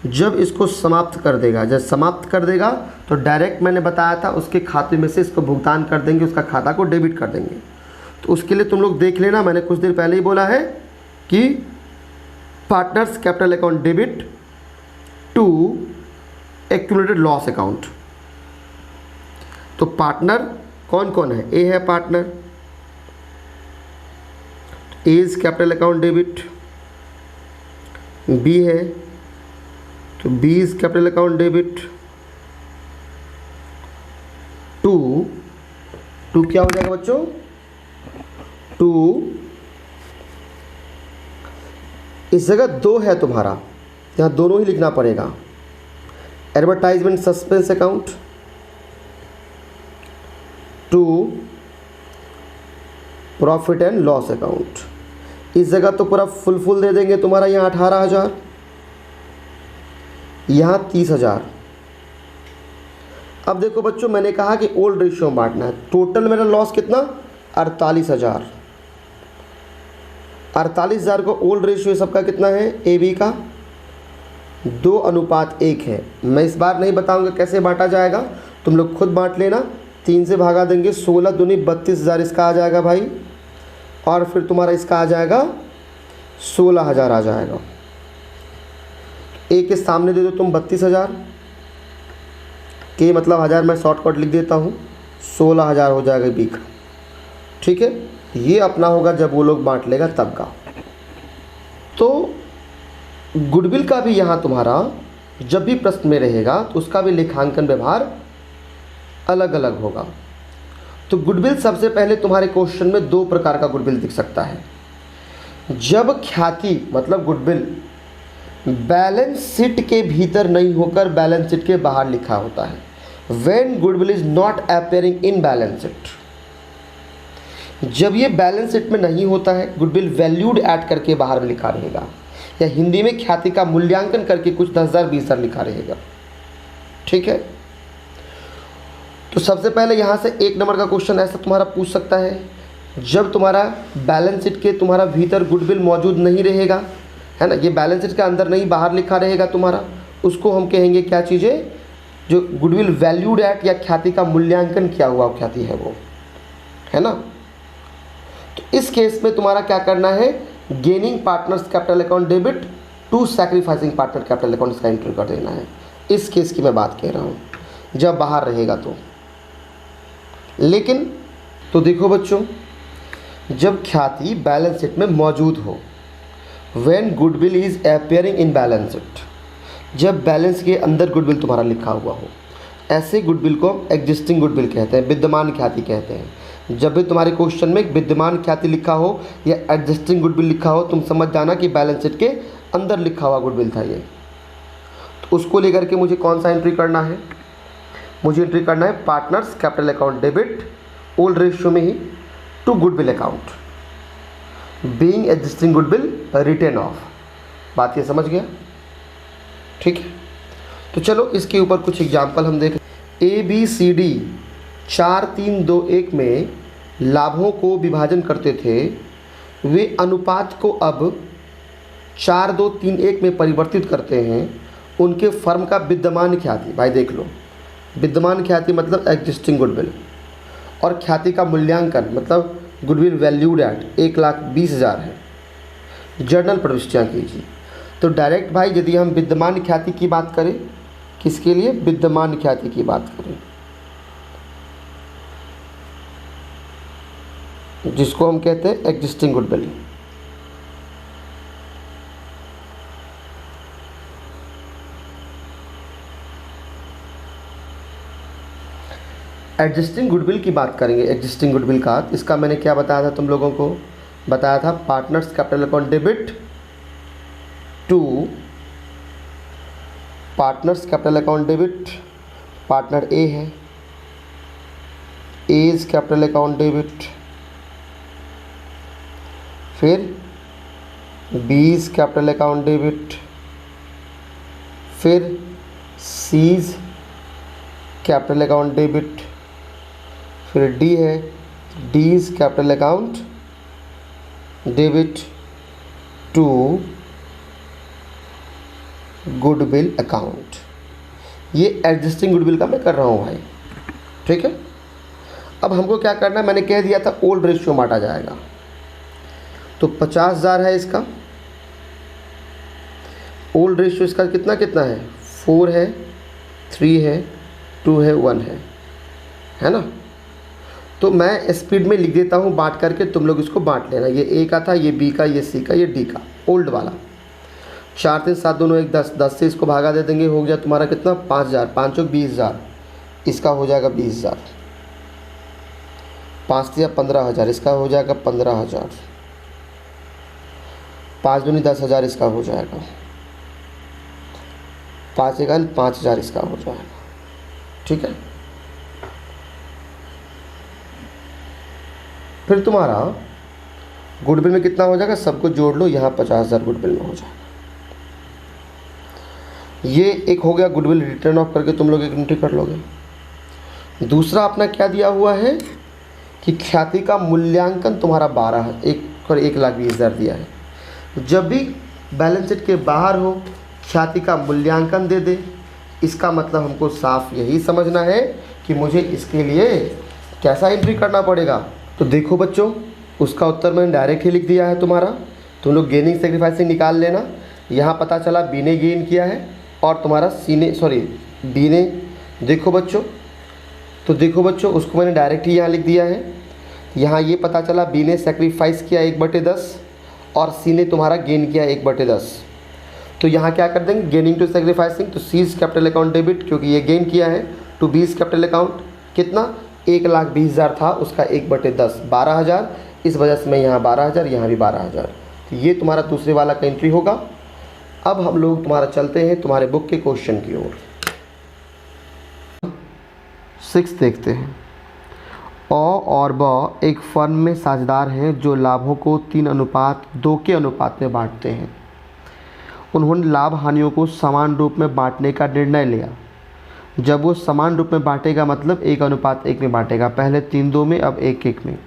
जब इसको समाप्त कर देगा, जब समाप्त कर देगा तो डायरेक्ट मैंने बताया था उसके खाते में से इसको भुगतान कर देंगे, उसका खाता को डेबिट कर देंगे। तो उसके लिए तुम लोग देख लेना, मैंने कुछ देर पहले ही बोला है कि partners capital account debit to accumulated loss account. तो पार्टनर कौन कौन है, ए है partner, A's capital account debit, B है तो बीज कैपिटल अकाउंट डेबिट टू क्या हो जाएगा बच्चों, टू इस जगह 2 है तुम्हारा, यहाँ दोनों ही लिखना पड़ेगा, advertisement suspense account to profit and loss account. इस जगह तो पूरा फुल दे देंगे तुम्हारा, यहाँ 18,000, यहाँ 30,000। अब देखो बच्चों, मैंने कहा कि ओल्ड रेशियो में बांटना है। टोटल मेरा लॉस कितना, 48,000। 48,000 को ओल्ड रेशियो सबका कितना है, ए बी का 2:1 है। मैं इस बार नहीं बताऊंगा कैसे बांटा जाएगा, तुम लोग खुद बांट लेना। 3 से भागा देंगे, 16 दूनी 32,000 इसका आ जाएगा भाई, और फिर तुम्हारा इसका आ जाएगा 16,000 आ जाएगा। ए के सामने दे दो तुम 32,000, के मतलब 1000 मैं शॉर्टकट लिख देता हूँ, 16,000 हो जाएगा बी का। ठीक है, ये अपना होगा जब वो लोग बांट लेगा तब का। तो गुडविल का भी यहाँ तुम्हारा जब भी प्रश्न में रहेगा तो उसका भी लेखांकन व्यवहार अलग अलग होगा। तो गुडविल सबसे पहले तुम्हारे क्वेश्चन में 2 प्रकार का गुडविल दिख सकता है। जब ख्याति मतलब गुडविल बैलेंस शीट के भीतर नहीं होकर बैलेंस शीट के बाहर लिखा होता है, when goodwill is not appearing in balance sheet. जब ये बैलेंस शीट में नहीं होता है, गुडविल वैल्यूड ऐड करके बाहर में लिखा रहेगा, या हिंदी में ख्याति का मूल्यांकन करके कुछ 10,000 20,000 लिखा रहेगा। ठीक है, तो सबसे पहले यहाँ से 1 नंबर का क्वेश्चन ऐसा तुम्हारा पूछ सकता है, जब तुम्हारा बैलेंस शीट के तुम्हारा भीतर गुडविल मौजूद नहीं रहेगा, है ना, ये बैलेंस शीट के अंदर नहीं बाहर लिखा रहेगा तुम्हारा, उसको हम कहेंगे क्या चीज़ें, जो गुडविल वैल्यूड एट या ख्याति का मूल्यांकन किया हुआ ख्याति है वो, है ना। तो इस केस में तुम्हारा क्या करना है, gaining partners capital account debit to sacrificing partner capital account, इसका एंट्री कर देना है। इस केस की मैं बात कह रहा हूँ जब बाहर रहेगा तो। लेकिन तो देखो बच्चों, जब ख्याति बैलेंस शीट में मौजूद हो, when goodwill is appearing in balance sheet, जब बैलेंस के अंदर गुडविल तुम्हारा लिखा हुआ हो, ऐसे गुडविल को एग्जिस्टिंग गुडविल कहते हैं, विद्यमान ख्याति कहते हैं। जब भी तुम्हारे क्वेश्चन में विद्यमान ख्याति लिखा हो या एग्जिस्टिंग गुडविल लिखा हो, तुम समझ जाना कि बैलेंस शीट के अंदर लिखा हुआ गुडविल था ये। तो उसको लेकर के मुझे कौन सा एंट्री करना है, मुझे एंट्री करना है partners capital account debit old ratio में ही to goodwill account being existing goodwill written off. बात ये समझ गया, ठीक है। तो चलो इसके ऊपर कुछ एग्जाम्पल हम देखें। ABCD 4-3-2-1 में लाभों को विभाजन करते थे, वे अनुपात को अब 4-2-3-1 में परिवर्तित करते हैं। उनके फर्म का विद्यमान ख्याति, भाई देख लो, विद्यमान ख्याति मतलब एग्जिस्टिंग गुडविल, और ख्याति का मूल्यांकन मतलब गुडविल वैल्यूड एट 1,20,000 है। जर्नल प्रविष्टियाँ कीजिए। तो डायरेक्ट भाई यदि हम विद्यमान ख्याति की बात करें, किसके लिए, विद्यमान ख्याति की बात करें, जिसको हम कहते हैं एग्जिस्टिंग गुडविल। एग्जिस्टिंग गुडविल की बात करेंगे, एग्जिस्टिंग गुडविल का इसका मैंने क्या बताया था, तुम लोगों को बताया था partners capital account debit to partners capital account debit, partner A है, एज कैपिटल अकाउंट डेबिट, फिर बीज कैपिटल अकाउंट डेबिट, फिर सीज कैपिटल अकाउंट डेबिट, फिर डी है D's capital account debit to goodwill account. ये एग्जिस्टिंग गुडविल का मैं कर रहा हूँ भाई, ठीक है। अब हमको क्या करना है, मैंने कह दिया था ओल्ड रेशियो बांटा जाएगा। तो 50,000 है इसका ओल्ड रेशियो, इसका कितना कितना है, 4 है, 3 है, 2 है, 1 है ना। तो मैं स्पीड में लिख देता हूँ बांट करके, तुम लोग इसको बांट लेना। ये ए का था, ये बी का, ये सी का, ये डी का, ओल्ड वाला। 4 3 7 दोनों 1 10, 10 से इसको भागा दे देंगे, हो गया तुम्हारा कितना, 5,000, 5 चौक 20,000, इसका हो जाएगा 20,000, 5 दिया 15,000, इसका हो जाएगा 15,000, 5 दूनी 10,000, इसका हो जाएगा 5 1 5,000, इसका हो जाएगा, ठीक है। फिर तुम्हारा गुडविल में कितना हो जाएगा, सबको जोड़ लो, यहाँ 50,000 गुडविल में हो जाएगा। ये एक हो गया गुडविल रिटर्न ऑफ करके तुम लोग एक एंट्री कर लोगे। दूसरा अपना क्या दिया हुआ है कि ख्याति का मूल्यांकन तुम्हारा 1,20,000 दिया है। जब भी बैलेंस शीट के बाहर हो ख्याति का मूल्यांकन दे दे, इसका मतलब हमको साफ यही समझना है कि मुझे इसके लिए कैसा एंट्री करना पड़ेगा। तो देखो बच्चों, उसका उत्तर मैंने डायरेक्ट ही लिख दिया है तुम्हारा। तुम लोग गेनिंग सेक्रीफाइसिंग निकाल लेना। यहाँ पता चला बी ने गेन किया है और तुम्हारा बी ने, देखो बच्चों उसको मैंने डायरेक्ट ही यहाँ लिख दिया है। यहाँ ये पता चला बी ने सेक्रीफाइस किया 1/10 और सी ने तुम्हारा गेन किया 1/10। तो यहाँ क्या कर देंगे, गेनिंग टू सेक्रीफाइसिंग, तो सीज कैपिटल अकाउंट डेबिट क्योंकि ये गेन किया है, टू बीज कैपिटल अकाउंट कितना 1,20,000 था, उसका 1/10 12,000। इस वजह से मैं यहाँ 12,000, यहाँ भी 12,000। तो ये तुम्हारा दूसरे वाला का एंट्री होगा। अब हम लोग तुम्हारा चलते हैं तुम्हारे बुक के क्वेश्चन की ओर। 6 देखते हैं। और ब एक फर्म में साझेदार हैं जो लाभों को 3:2 के अनुपात में बांटते हैं। उन्होंने लाभ हानियों को समान रूप में बांटने का निर्णय लिया। जब वो समान रूप में बांटेगा मतलब 1:1 में बांटेगा, पहले 3:2 में, अब 1:1 में।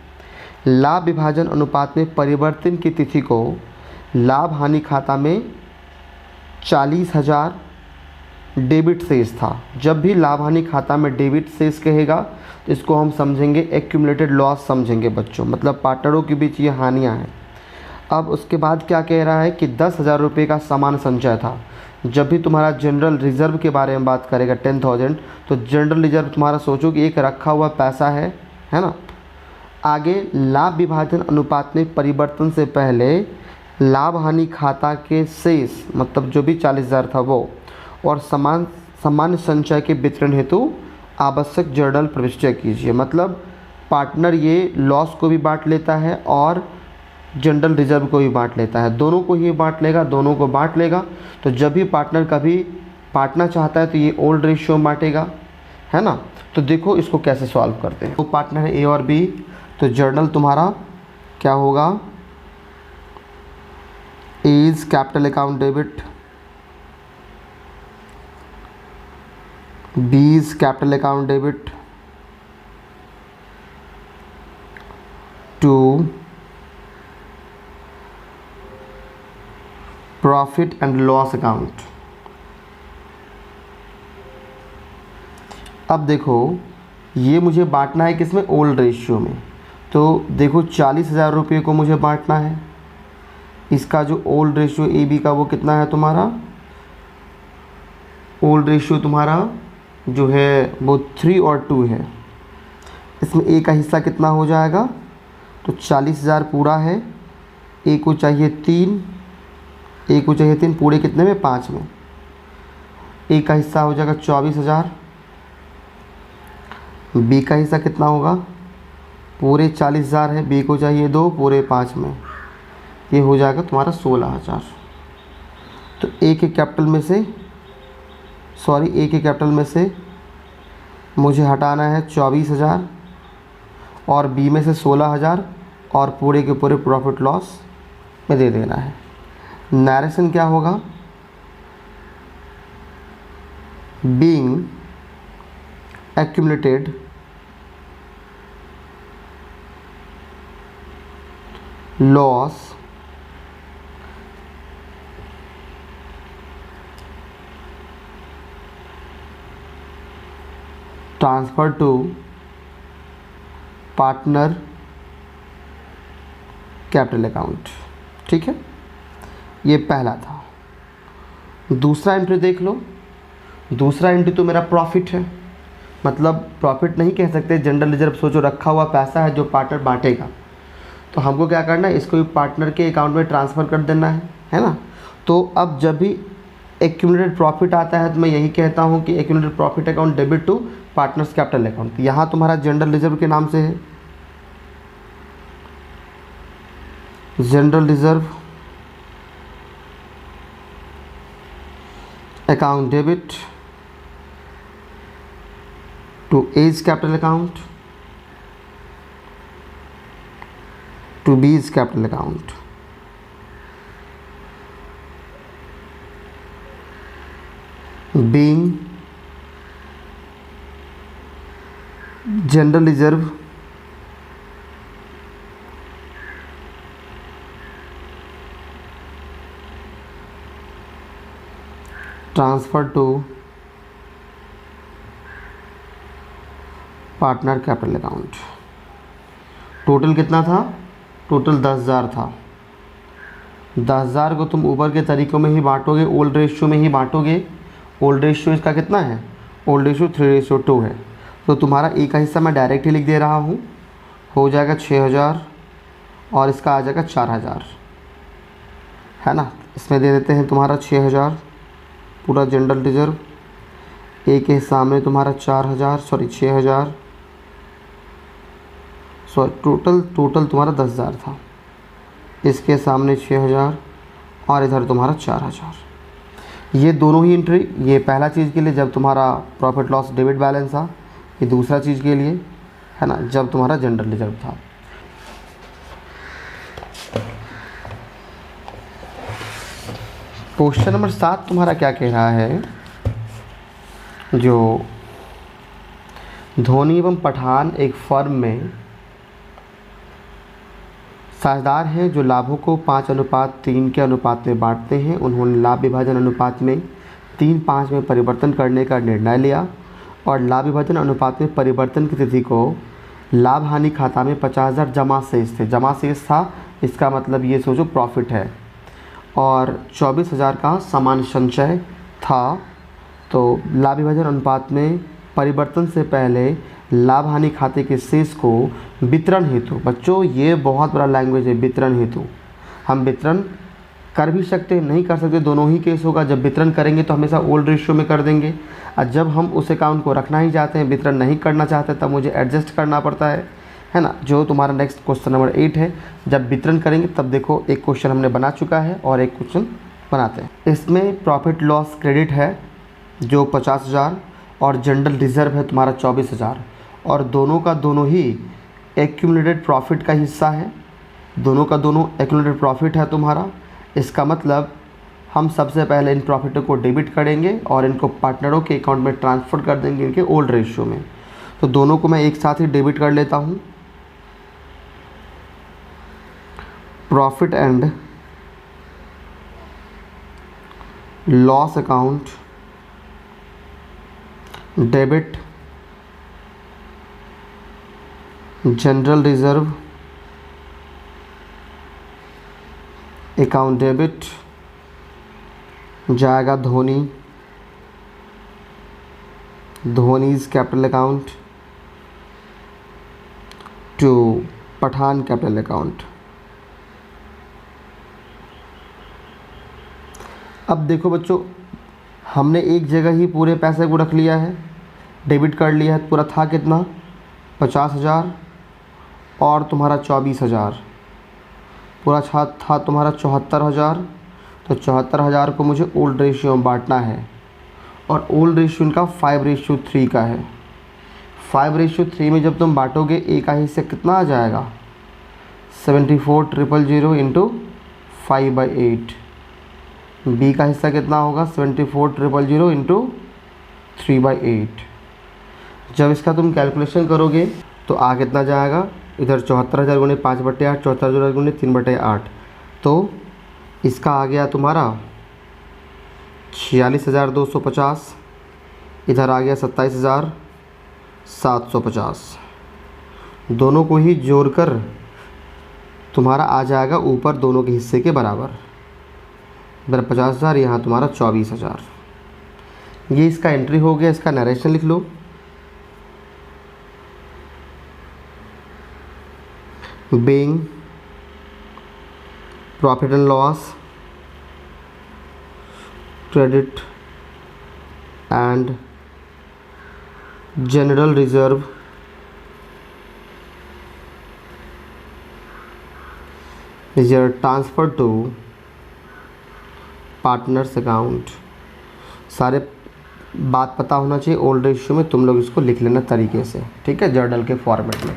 लाभ विभाजन अनुपात में परिवर्तन की तिथि को लाभ हानि खाता में 40,000 डेबिट शेष था। जब भी लाभ हानि खाता में डेबिट शेष कहेगा तो इसको हम समझेंगे एक्यूमुलेटेड लॉस समझेंगे बच्चों, मतलब पार्टनरों के बीच ये हानियाँ हैं। अब उसके बाद क्या कह रहा है कि 10,000 रुपये का समान संचय था। जब भी तुम्हारा जनरल रिजर्व के बारे में बात करेगा 10,000, तो जनरल रिजर्व तुम्हारा सोचो कि एक रखा हुआ पैसा है ना। आगे लाभ विभाजन अनुपात में परिवर्तन से पहले लाभ हानि खाता के शेष मतलब जो भी 40,000 था वो, और सामान्य संचय के वितरण हेतु आवश्यक जर्नल प्रविष्टि कीजिए। मतलब पार्टनर ये लॉस को भी बांट लेता है और जनरल रिजर्व को भी बांट लेता है, दोनों को ही बांट लेगा, दोनों को बांट लेगा। तो जब भी पार्टनर कभी बांटना चाहता है तो ये ओल्ड रेशियो में बांटेगा, है ना। तो देखो इसको कैसे सॉल्व करते हैं। तो पार्टनर है ए और बी, तो जर्नल तुम्हारा क्या होगा, is capital account debit, B is capital account debit to profit and loss account. अब देखो ये मुझे बांटना है किसमें, ओल्ड रेशियो में। तो देखो 40,000 रुपये को मुझे बांटना है। इसका जो ओल्ड रेशियो ए बी का वो कितना है तुम्हारा, ओल्ड रेशियो तुम्हारा जो है वो 3 और 2 है। इसमें ए का हिस्सा कितना हो जाएगा, तो 40,000 पूरा है, ए को चाहिए 3, ए को चाहिए 3, पूरे कितने में 5 में। ए का हिस्सा हो जाएगा 24,000, बी का हिस्सा कितना होगा, पूरे 40,000 है, बी को चाहिए 2, पूरे 5 में, ये हो जाएगा तुम्हारा 16,000। तो ए के कैपिटल में से मुझे हटाना है 24,000 और बी में से 16,000 और पूरे के पूरे प्रॉफिट लॉस में दे देना है। नरेशन क्या होगा, being accumulated loss transfer to partner capital account. ठीक है, ये पहला था। दूसरा एंट्री देख लो। दूसरा एंट्री तो मेरा प्रॉफिट है, मतलब प्रॉफिट नहीं कह सकते, जनरल रिजर्व सोचो रखा हुआ पैसा है जो पार्टनर बांटेगा। तो हमको क्या करना है, इसको भी पार्टनर के अकाउंट में ट्रांसफ़र कर देना है ना। तो अब जब भी एक्यूमुलेटेड प्रॉफिट आता है तो मैं यही कहता हूँ कि accumulated profit account debit to partners capital account. यहाँ तुम्हारा जनरल रिजर्व के नाम से है, general reserve account debit to A's capital account to B's capital account. Being general reserve transfer to partner capital account. Total कितना था? टोटल 10,000 था। 10,000 को तुम ऊपर के तरीक़ों में ही बांटोगे, ओल्ड रेशियो में ही बांटोगे। ओल्ड रेशियो इसका कितना है? ओल्ड रेशियो 3:2 है। तो तुम्हारा ए का हिस्सा मैं डायरेक्ट ही लिख दे रहा हूँ, हो जाएगा 6,000 और इसका आ जाएगा 4,000, है ना। इसमें दे देते हैं तुम्हारा 6,000 पूरा जनरल रिजर्व। ए के हिस्सा में तुम्हारा 6,000 टोटल तुम्हारा 10,000 था। इसके सामने 6,000 और इधर तुम्हारा 4,000। ये दोनों ही एंट्री, ये पहला चीज़ के लिए जब तुम्हारा प्रॉफिट लॉस डेबिट बैलेंस था, ये दूसरा चीज़ के लिए, है ना, जब तुम्हारा जनरल रिजर्व था। क्वेश्चन नंबर 7 तुम्हारा क्या कह रहा है? जो धोनी एवं पठान एक फर्म में साझेदार हैं जो लाभों को 5:3 के अनुपात में बांटते हैं। उन्होंने लाभ विभाजन अनुपात में 3:5 में परिवर्तन करने का निर्णय लिया और लाभ विभाजन अनुपात में परिवर्तन की तिथि को लाभ हानि खाता में 50,000 जमा शेष थे। जमा शेष था, इसका मतलब ये सोचो प्रॉफिट है, और 24,000 का समान संचय था। तो लाभ विभाजन अनुपात में परिवर्तन से पहले लाभ हानि खाते के शेष को वितरण हेतु, बच्चों ये बहुत बड़ा लैंग्वेज है, वितरण हेतु। हम वितरण कर भी सकते हैं, नहीं कर सकते, दोनों ही केस होगा। जब वितरण करेंगे तो हमेशा ओल्ड रेशियो में कर देंगे, और जब हम उस अकाउंट को रखना ही चाहते हैं, वितरण नहीं करना चाहते, तब मुझे एडजस्ट करना पड़ता है ना। जो तुम्हारा नेक्स्ट क्वेश्चन नंबर 8 है, जब वितरण करेंगे तब देखो एक क्वेश्चन हमने बना चुका है और एक क्वेश्चन बनाते हैं। इसमें प्रॉफिट लॉस क्रेडिट है जो 50,000 और जनरल रिजर्व है तुम्हारा 24,000, और दोनों का दोनों ही एक्यूमुलेटेड प्रॉफिट का हिस्सा है। दोनों का दोनों एक्यूमुलेटेड प्रॉफिट है तुम्हारा। इसका मतलब हम सबसे पहले इन प्रॉफिटों को डेबिट करेंगे और इनको पार्टनरों के अकाउंट में ट्रांसफ़र कर देंगे इनके ओल्ड रेशियो में। तो दोनों को मैं एक साथ ही डेबिट कर लेता हूँ। Profit and loss account debit general reserve account debit जाएगा Dhoni's capital account to Pathan capital account. अब देखो बच्चों, हमने एक जगह ही पूरे पैसे को रख लिया है, डेबिट कर लिया है। पूरा था कितना? 50,000 और तुम्हारा 24,000। पूरा था तुम्हारा 74,000। तो 74,000 को मुझे ओल्ड रेशियो में बांटना है, और ओल्ड रेशियो इनका 5:3 का है। 5:3 में जब तुम बांटोगे, ए का हिस्सा कितना आ जाएगा? 74,000 इंटू 5/8। बी का हिस्सा कितना होगा? 74,000 इंटू 3/8। जब इसका तुम कैलकुलेशन करोगे तो आ कितना जाएगा? इधर 74,000 गुणे 5/8, 74,000 गुणे 3/8। तो इसका आ गया तुम्हारा 46,250। इधर आ गया 27,750। दोनों को ही जोड़कर तुम्हारा आ जाएगा ऊपर दोनों के हिस्से के बराबर। इधर 50,000, यहाँ तुम्हारा 24,000। ये इसका एंट्री हो गया। इसका नरेशन लिख लो। Being profit and loss credit and general reserve is transfer to partners account. सारे बात पता होना चाहिए। ओल्ड रेशियो में तुम लोग इसको लिख लेना तरीके से, ठीक है, जर्नल के फॉर्मेट में।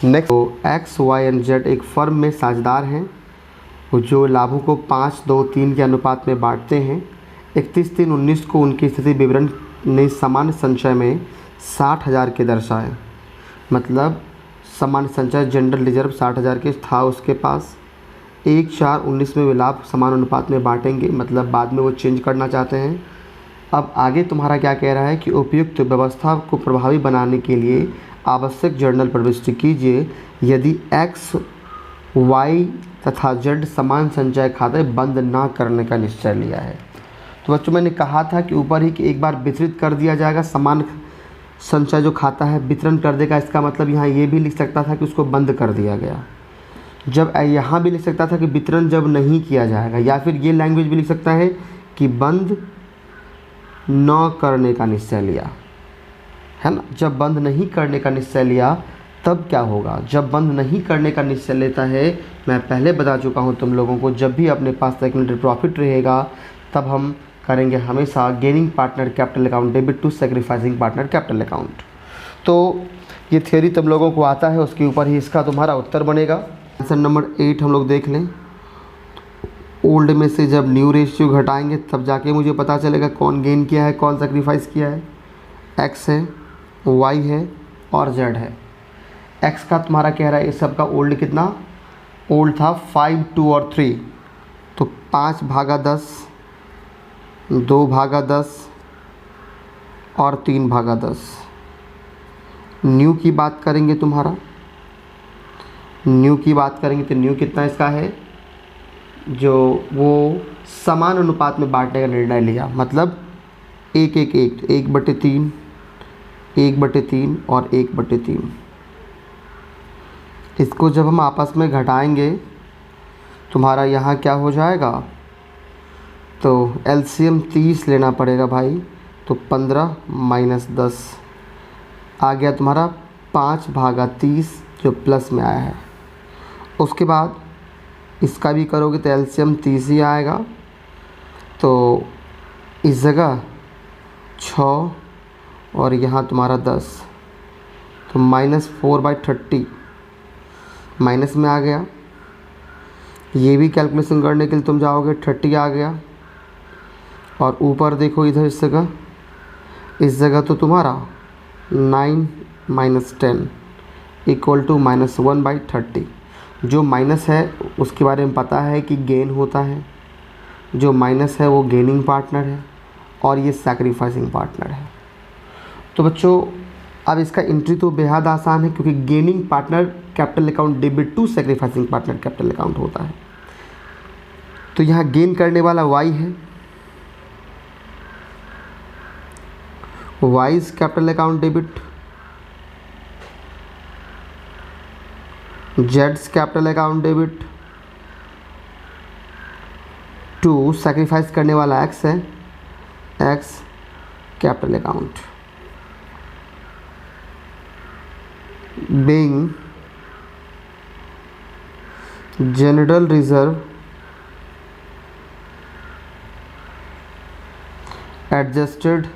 नेक्स्ट, तो एक्स वाई एंड जेड एक फर्म में साझेदार हैं जो लाभों को 5-2-3 के अनुपात में बांटते हैं। 31/3/19 को उनकी स्थिति विवरण ने सामान्य संचय में 60,000 के दर्शाए। मतलब सामान्य संचय जनरल रिजर्व 60,000 के था उसके पास। 1/4/19 में वे लाभ समान अनुपात में बांटेंगे, मतलब बाद में वो चेंज करना चाहते हैं। अब आगे तुम्हारा क्या कह रहा है कि उपयुक्त व्यवस्था को प्रभावी बनाने के लिए आवश्यक जर्नल प्रविष्टि कीजिए यदि एक्स वाई तथा जेड समान संचय खाते बंद ना करने का निश्चय लिया है। तो बच्चों मैंने कहा था कि ऊपर ही कि एक बार वितरित कर दिया जाएगा, समान संचय जो खाता है वितरण कर देगा। इसका मतलब यहाँ ये भी लिख सकता था कि उसको बंद कर दिया गया। जब यहाँ भी लिख सकता था कि वितरण जब नहीं किया जाएगा, या फिर ये लैंग्वेज भी लिख सकता है कि बंद न करने का निश्चय लिया, है ना। जब बंद नहीं करने का निश्चय लिया तब क्या होगा? जब बंद नहीं करने का निश्चय लेता है, मैं पहले बता चुका हूँ तुम लोगों को, जब भी अपने पास सेकेंडरी प्रॉफिट रहेगा तब हम करेंगे हमेशा gaining partner capital account debit to sacrificing partner capital account. तो ये थ्योरी तुम लोगों को आता है, उसके ऊपर ही इसका तुम्हारा उत्तर बनेगा। आंसर नंबर 8 हम लोग देख लें। ओल्ड में से जब न्यू रेशियो घटाएंगे तब जाके मुझे पता चलेगा कौन गेन किया है, कौन सेक्रीफाइस किया है। एक्स है, वाई है और जेड है। एक्स का तुम्हारा कह रहा है इस सब का ओल्ड कितना? ओल्ड था 5, 2 और 3, तो 5/10, 2/10 और 3/10। न्यू की बात करेंगे, तुम्हारा न्यू की बात करेंगे तो न्यू कितना इसका है, जो वो समान अनुपात में बांटने का निर्णय लिया। मतलब 1/1, 1/3, 1/3 और 1/3। इसको जब हम आपस में घटाएंगे तुम्हारा यहाँ क्या हो जाएगा? तो एलसीएम 30 लेना पड़ेगा भाई, तो 15 - 10 आ गया तुम्हारा 5/30 जो प्लस में आया है। उसके बाद इसका भी करोगे तो एलसीएम 30 ही आएगा, तो इस जगह 6 और यहाँ तुम्हारा 10, तो -4/30 माइनस में आ गया। ये भी कैलकुलेशन करने के लिए तुम जाओगे, 30 आ गया। और ऊपर देखो इधर इस जगह तो तुम्हारा 9 - 10 = -1/30। जो माइनस है उसके बारे में पता है कि गेन होता है, जो माइनस है वो गेनिंग पार्टनर है और ये सैक्रिफाइसिंग पार्टनर है। तो बच्चों अब इसका एंट्री तो बेहद आसान है, क्योंकि gaining partner capital account debit to sacrificing partner capital account होता है। तो यहाँ गेन करने वाला वाई है, वाइज कैपिटल अकाउंट डेबिट, जेड्स capital account debit to sacrifice करने वाला एक्स है, X capital account. being general reserve adjusted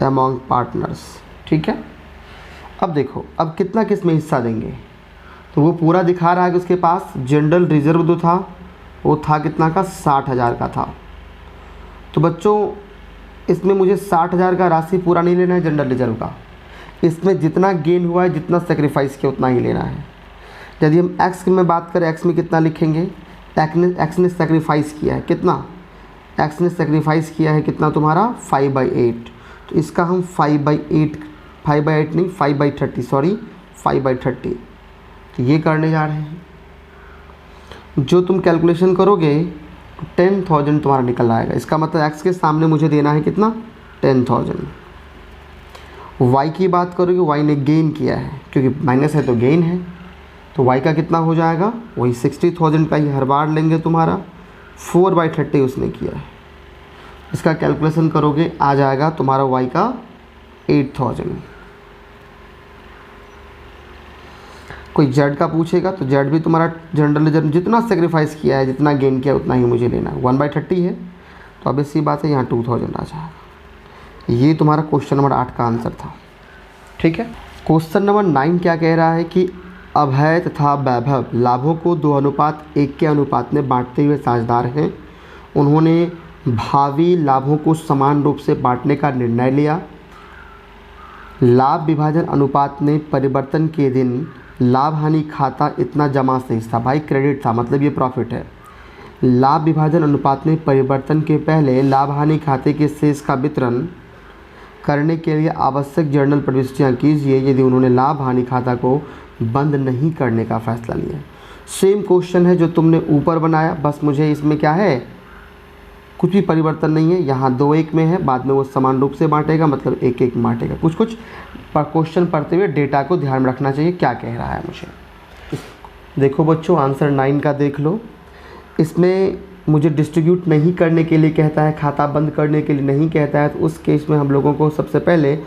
among partners। ठीक है। अब देखो अब कितना किस में हिस्सा देंगे, तो वो पूरा दिखा रहा है कि उसके पास जनरल रिजर्व जो था वो था कितना का, 60,000 का था। तो बच्चों इसमें मुझे 60,000 का राशि पूरा नहीं लेना है जनरल रिजर्व का, इसमें जितना गेन हुआ है, जितना सेक्रीफाइस किया उतना ही लेना है। यदि हम एक्स में बात करें, एक्स में कितना लिखेंगे? एक्स ने सेक्रीफाइस किया है कितना? एक्स ने सेक्रीफाइस किया है कितना तुम्हारा 5/8, तो इसका हम 5/8 नहीं 5/30 सॉरी 5/30 तो ये करने जा रहे हैं। जो तुम कैलकुलेशन करोगे तो 10,000 तुम्हारा निकल आएगा। इसका मतलब एक्स के सामने मुझे देना है कितना, 10,000। वाई की बात करोगे, वाई ने गेन किया है, क्योंकि माइनस है तो गेन है, तो वाई का कितना हो जाएगा, वही 60,000 का ही हर बार लेंगे तुम्हारा, 4/30 उसने किया है। इसका कैलकुलेशन करोगे आ जाएगा तुम्हारा वाई का 8,000। कोई जेड का पूछेगा तो जेड भी तुम्हारा जनरल रिजर्व जितना सेक्रीफाइस किया है, जितना गेन किया उतना ही मुझे लेना है। 1/30 है तो अब इसी बात है यहाँ 2,000 आ जाएगा। ये तुम्हारा क्वेश्चन नंबर 8 का आंसर था। ठीक है। क्वेश्चन नंबर 9 क्या कह रहा है कि अभय तथा वैभव लाभों को 2:1 के अनुपात में बांटते हुए साझेदार हैं। उन्होंने भावी लाभों को समान रूप से बांटने का निर्णय लिया। लाभ विभाजन अनुपात में परिवर्तन के दिन लाभ हानि खाता इतना जमा शेष था। भाई क्रेडिट था, मतलब ये प्रॉफिट है। लाभ विभाजन अनुपात में परिवर्तन के पहले लाभ हानि खाते के शेष का वितरण करने के लिए आवश्यक जर्नल प्रविष्टियाँ कीजिए यदि उन्होंने लाभ हानि खाता को बंद नहीं करने का फैसला लिया। सेम क्वेश्चन है जो तुमने ऊपर बनाया, बस मुझे इसमें क्या है, कुछ भी परिवर्तन नहीं है। यहाँ 2:1 में है, बाद में वो समान रूप से बांटेगा, मतलब 1:1 में बांटेगा। कुछ कुछ पर क्वेश्चन पढ़ते हुए डेटा को ध्यान में रखना चाहिए क्या कह रहा है मुझे। देखो बच्चों, आंसर 9 का देख लो। इसमें मुझे डिस्ट्रीब्यूट नहीं करने के लिए कहता है, खाता बंद करने के लिए नहीं कहता है। तो उस केस में हम लोगों को सबसे पहले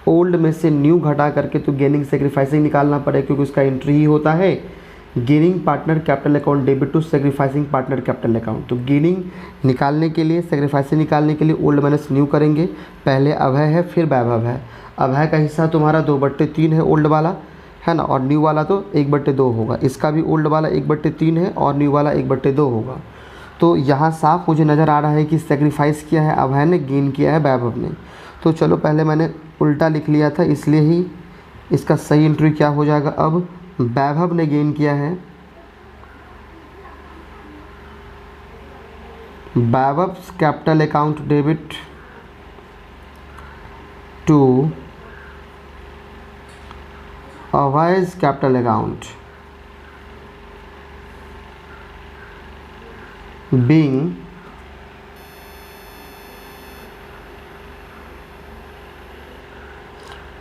ओल्ड में से न्यू घटा करके तो गेनिंग सेक्रीफाइसिंग निकालना पड़ेगा, क्योंकि उसका एंट्री ही होता है gaining partner capital account debit to sacrificing partner capital account. तो गेनिंग निकालने के लिए, सेक्रीफाइसिंग निकालने के लिए ओल्ड माइनस न्यू करेंगे। पहले अभय है, फिर वैभव है। अभय का हिस्सा तुम्हारा 2/3 है ओल्ड वाला, है ना, और न्यू वाला तो 1/2 होगा। इसका भी ओल्ड वाला 1/3 है और न्यू वाला 1/2 होगा। तो यहाँ साफ मुझे नज़र आ रहा है कि सेक्रीफाइस किया है अभय ने, गेन किया है वैभव ने। तो चलो पहले मैंने उल्टा लिख लिया था, इसलिए ही इसका सही एंट्री क्या हो जाएगा। अब वैभव ने गेन किया है, Vaibhav capital account debit to Abhay's capital account being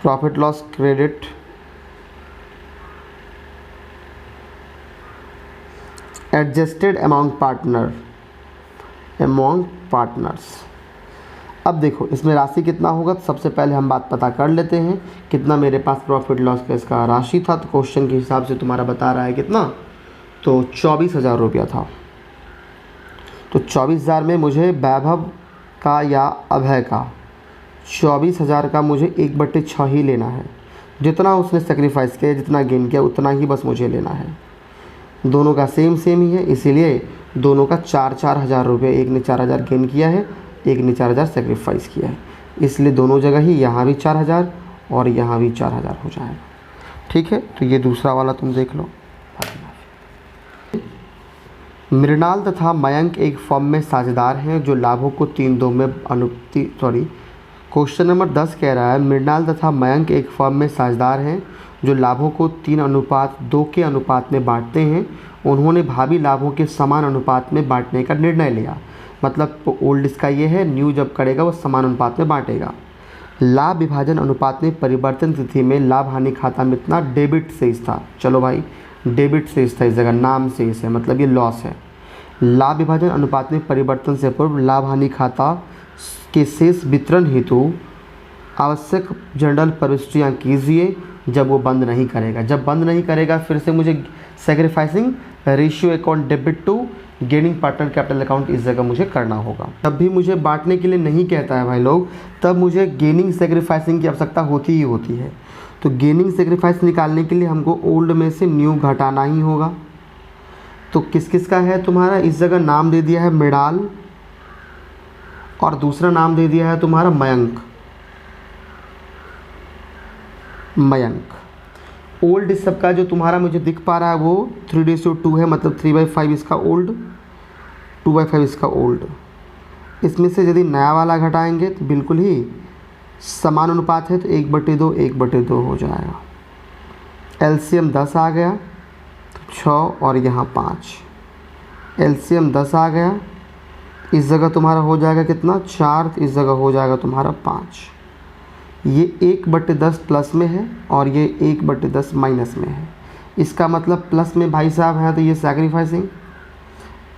profit loss credit adjusted among partners. अब देखो इसमें राशि कितना होगा, तो सबसे पहले हम बात पता कर लेते हैं कितना मेरे पास प्रॉफिट लॉस का इसका राशि था। तो क्वेश्चन के हिसाब से तुम्हारा बता रहा है कितना, तो 24,000 रुपया था। तो 24,000 में मुझे वैभव का या अभय का 24,000 का मुझे 1/6 ही लेना है। जितना उसने सेक्रीफाइस किया, जितना गेन किया, उतना ही बस मुझे लेना है। दोनों का सेम ही है, इसीलिए दोनों का 4-4 हज़ार रुपये, एक ने 4,000 गेन किया है, एक ने 4,000 सेक्रीफाइस किया है, इसलिए दोनों जगह ही यहाँ भी 4,000 और यहाँ भी 4,000 हो जाएगा। ठीक है, तो ये दूसरा वाला तुम देख लो। मृणाल तथा मयंक एक फर्म में साझेदार हैं जो लाभों को 3:2 में क्वेश्चन नंबर 10 कह रहा है मृणाल तथा मयंक एक फर्म में साझेदार हैं जो लाभों को 3:2 के अनुपात में बांटते हैं। उन्होंने भावी लाभों के समान अनुपात में बांटने का निर्णय लिया। मतलब ओल्ड इसका ये है, न्यू जब करेगा वो समान अनुपात में बांटेगा। लाभ विभाजन अनुपात में परिवर्तन तिथि में लाभ हानि खाता में इतना डेबिट शेष था। चलो भाई, डेबिट शेष था, इस जगह नाम शेष है, मतलब ये लॉस है। लाभ विभाजन अनुपात में परिवर्तन से पूर्व लाभ हानि खाता के शेष वितरण हेतु आवश्यक जर्नल प्रविष्टियाँ कीजिए जब वो बंद नहीं करेगा। जब बंद नहीं करेगा फिर से मुझे sacrificing ratio account debit to gaining partner capital account इस जगह मुझे करना होगा। तब भी मुझे बांटने के लिए नहीं कहता है भाई लोग, तब मुझे गेनिंग सेक्रीफाइसिंग की आवश्यकता होती ही होती है। तो गेनिंग सेक्रीफाइस निकालने के लिए हमको ओल्ड में से न्यू घटाना ही होगा। तो किस किस का है तुम्हारा, इस जगह नाम दे दिया है मृणाल और दूसरा नाम दे दिया है तुम्हारा मयंक। ओल्ड इस सब का जो तुम्हारा मुझे दिख पा रहा है वो 3:2 है, मतलब 3/5 इसका ओल्ड, 2/5 इसका ओल्ड। इसमें से यदि नया वाला घटाएंगे तो बिल्कुल ही समान अनुपात है, तो 1/2 1/2 हो जाएगा। एलसीएम 10 आ गया, तो 6 और यहाँ 5। एलसीएम 10 आ गया, इस जगह तुम्हारा हो जाएगा कितना 4, इस जगह हो जाएगा तुम्हारा 5। ये 1/10 प्लस में है और ये 1/10 माइनस में है। इसका मतलब प्लस में भाई साहब है तो ये सैक्रिफाइसिंग,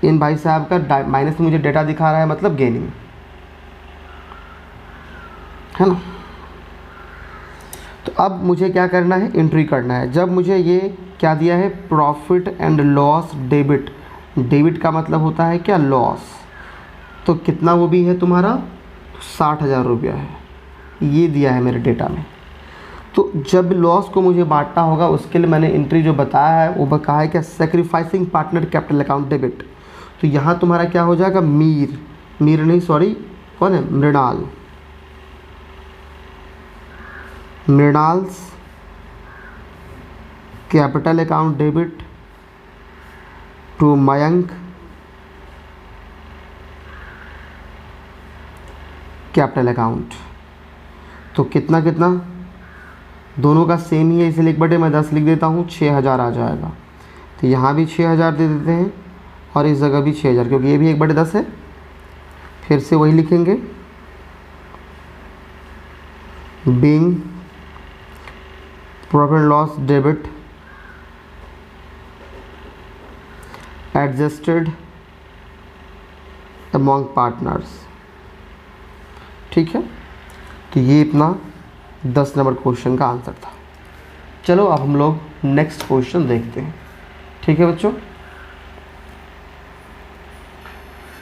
इन भाई साहब का माइनस में मुझे डेटा दिखा रहा है, मतलब गेनिंग है ना। तो अब मुझे क्या करना है, एंट्री करना है। जब मुझे ये क्या दिया है, profit and loss debit, debit का मतलब होता है क्या, लॉस। तो कितना वो भी है तुम्हारा 60,000 रुपया है, ये दिया है मेरे डेटा में। तो जब लॉस को मुझे बांटना होगा उसके लिए मैंने एंट्री जो बताया है वो कहा है क्या, sacrificing partner capital account debit. तो यहाँ तुम्हारा क्या हो जाएगा, मीर नहीं सॉरी, कौन है, Mrinal's capital account debit to Mayank capital account. तो कितना कितना, दोनों का सेम ही है इसलिए 1/10 लिख देता हूँ, 6000 आ जाएगा। तो यहाँ भी 6000 दे देते हैं और इस जगह भी 6000, क्योंकि ये भी 1/10 है। फिर से वही लिखेंगे, being profit and loss debit adjusted among partners. ठीक है, तो ये इतना 10 नंबर क्वेश्चन का आंसर था। चलो अब हम लोग नेक्स्ट क्वेश्चन देखते हैं। ठीक है बच्चों।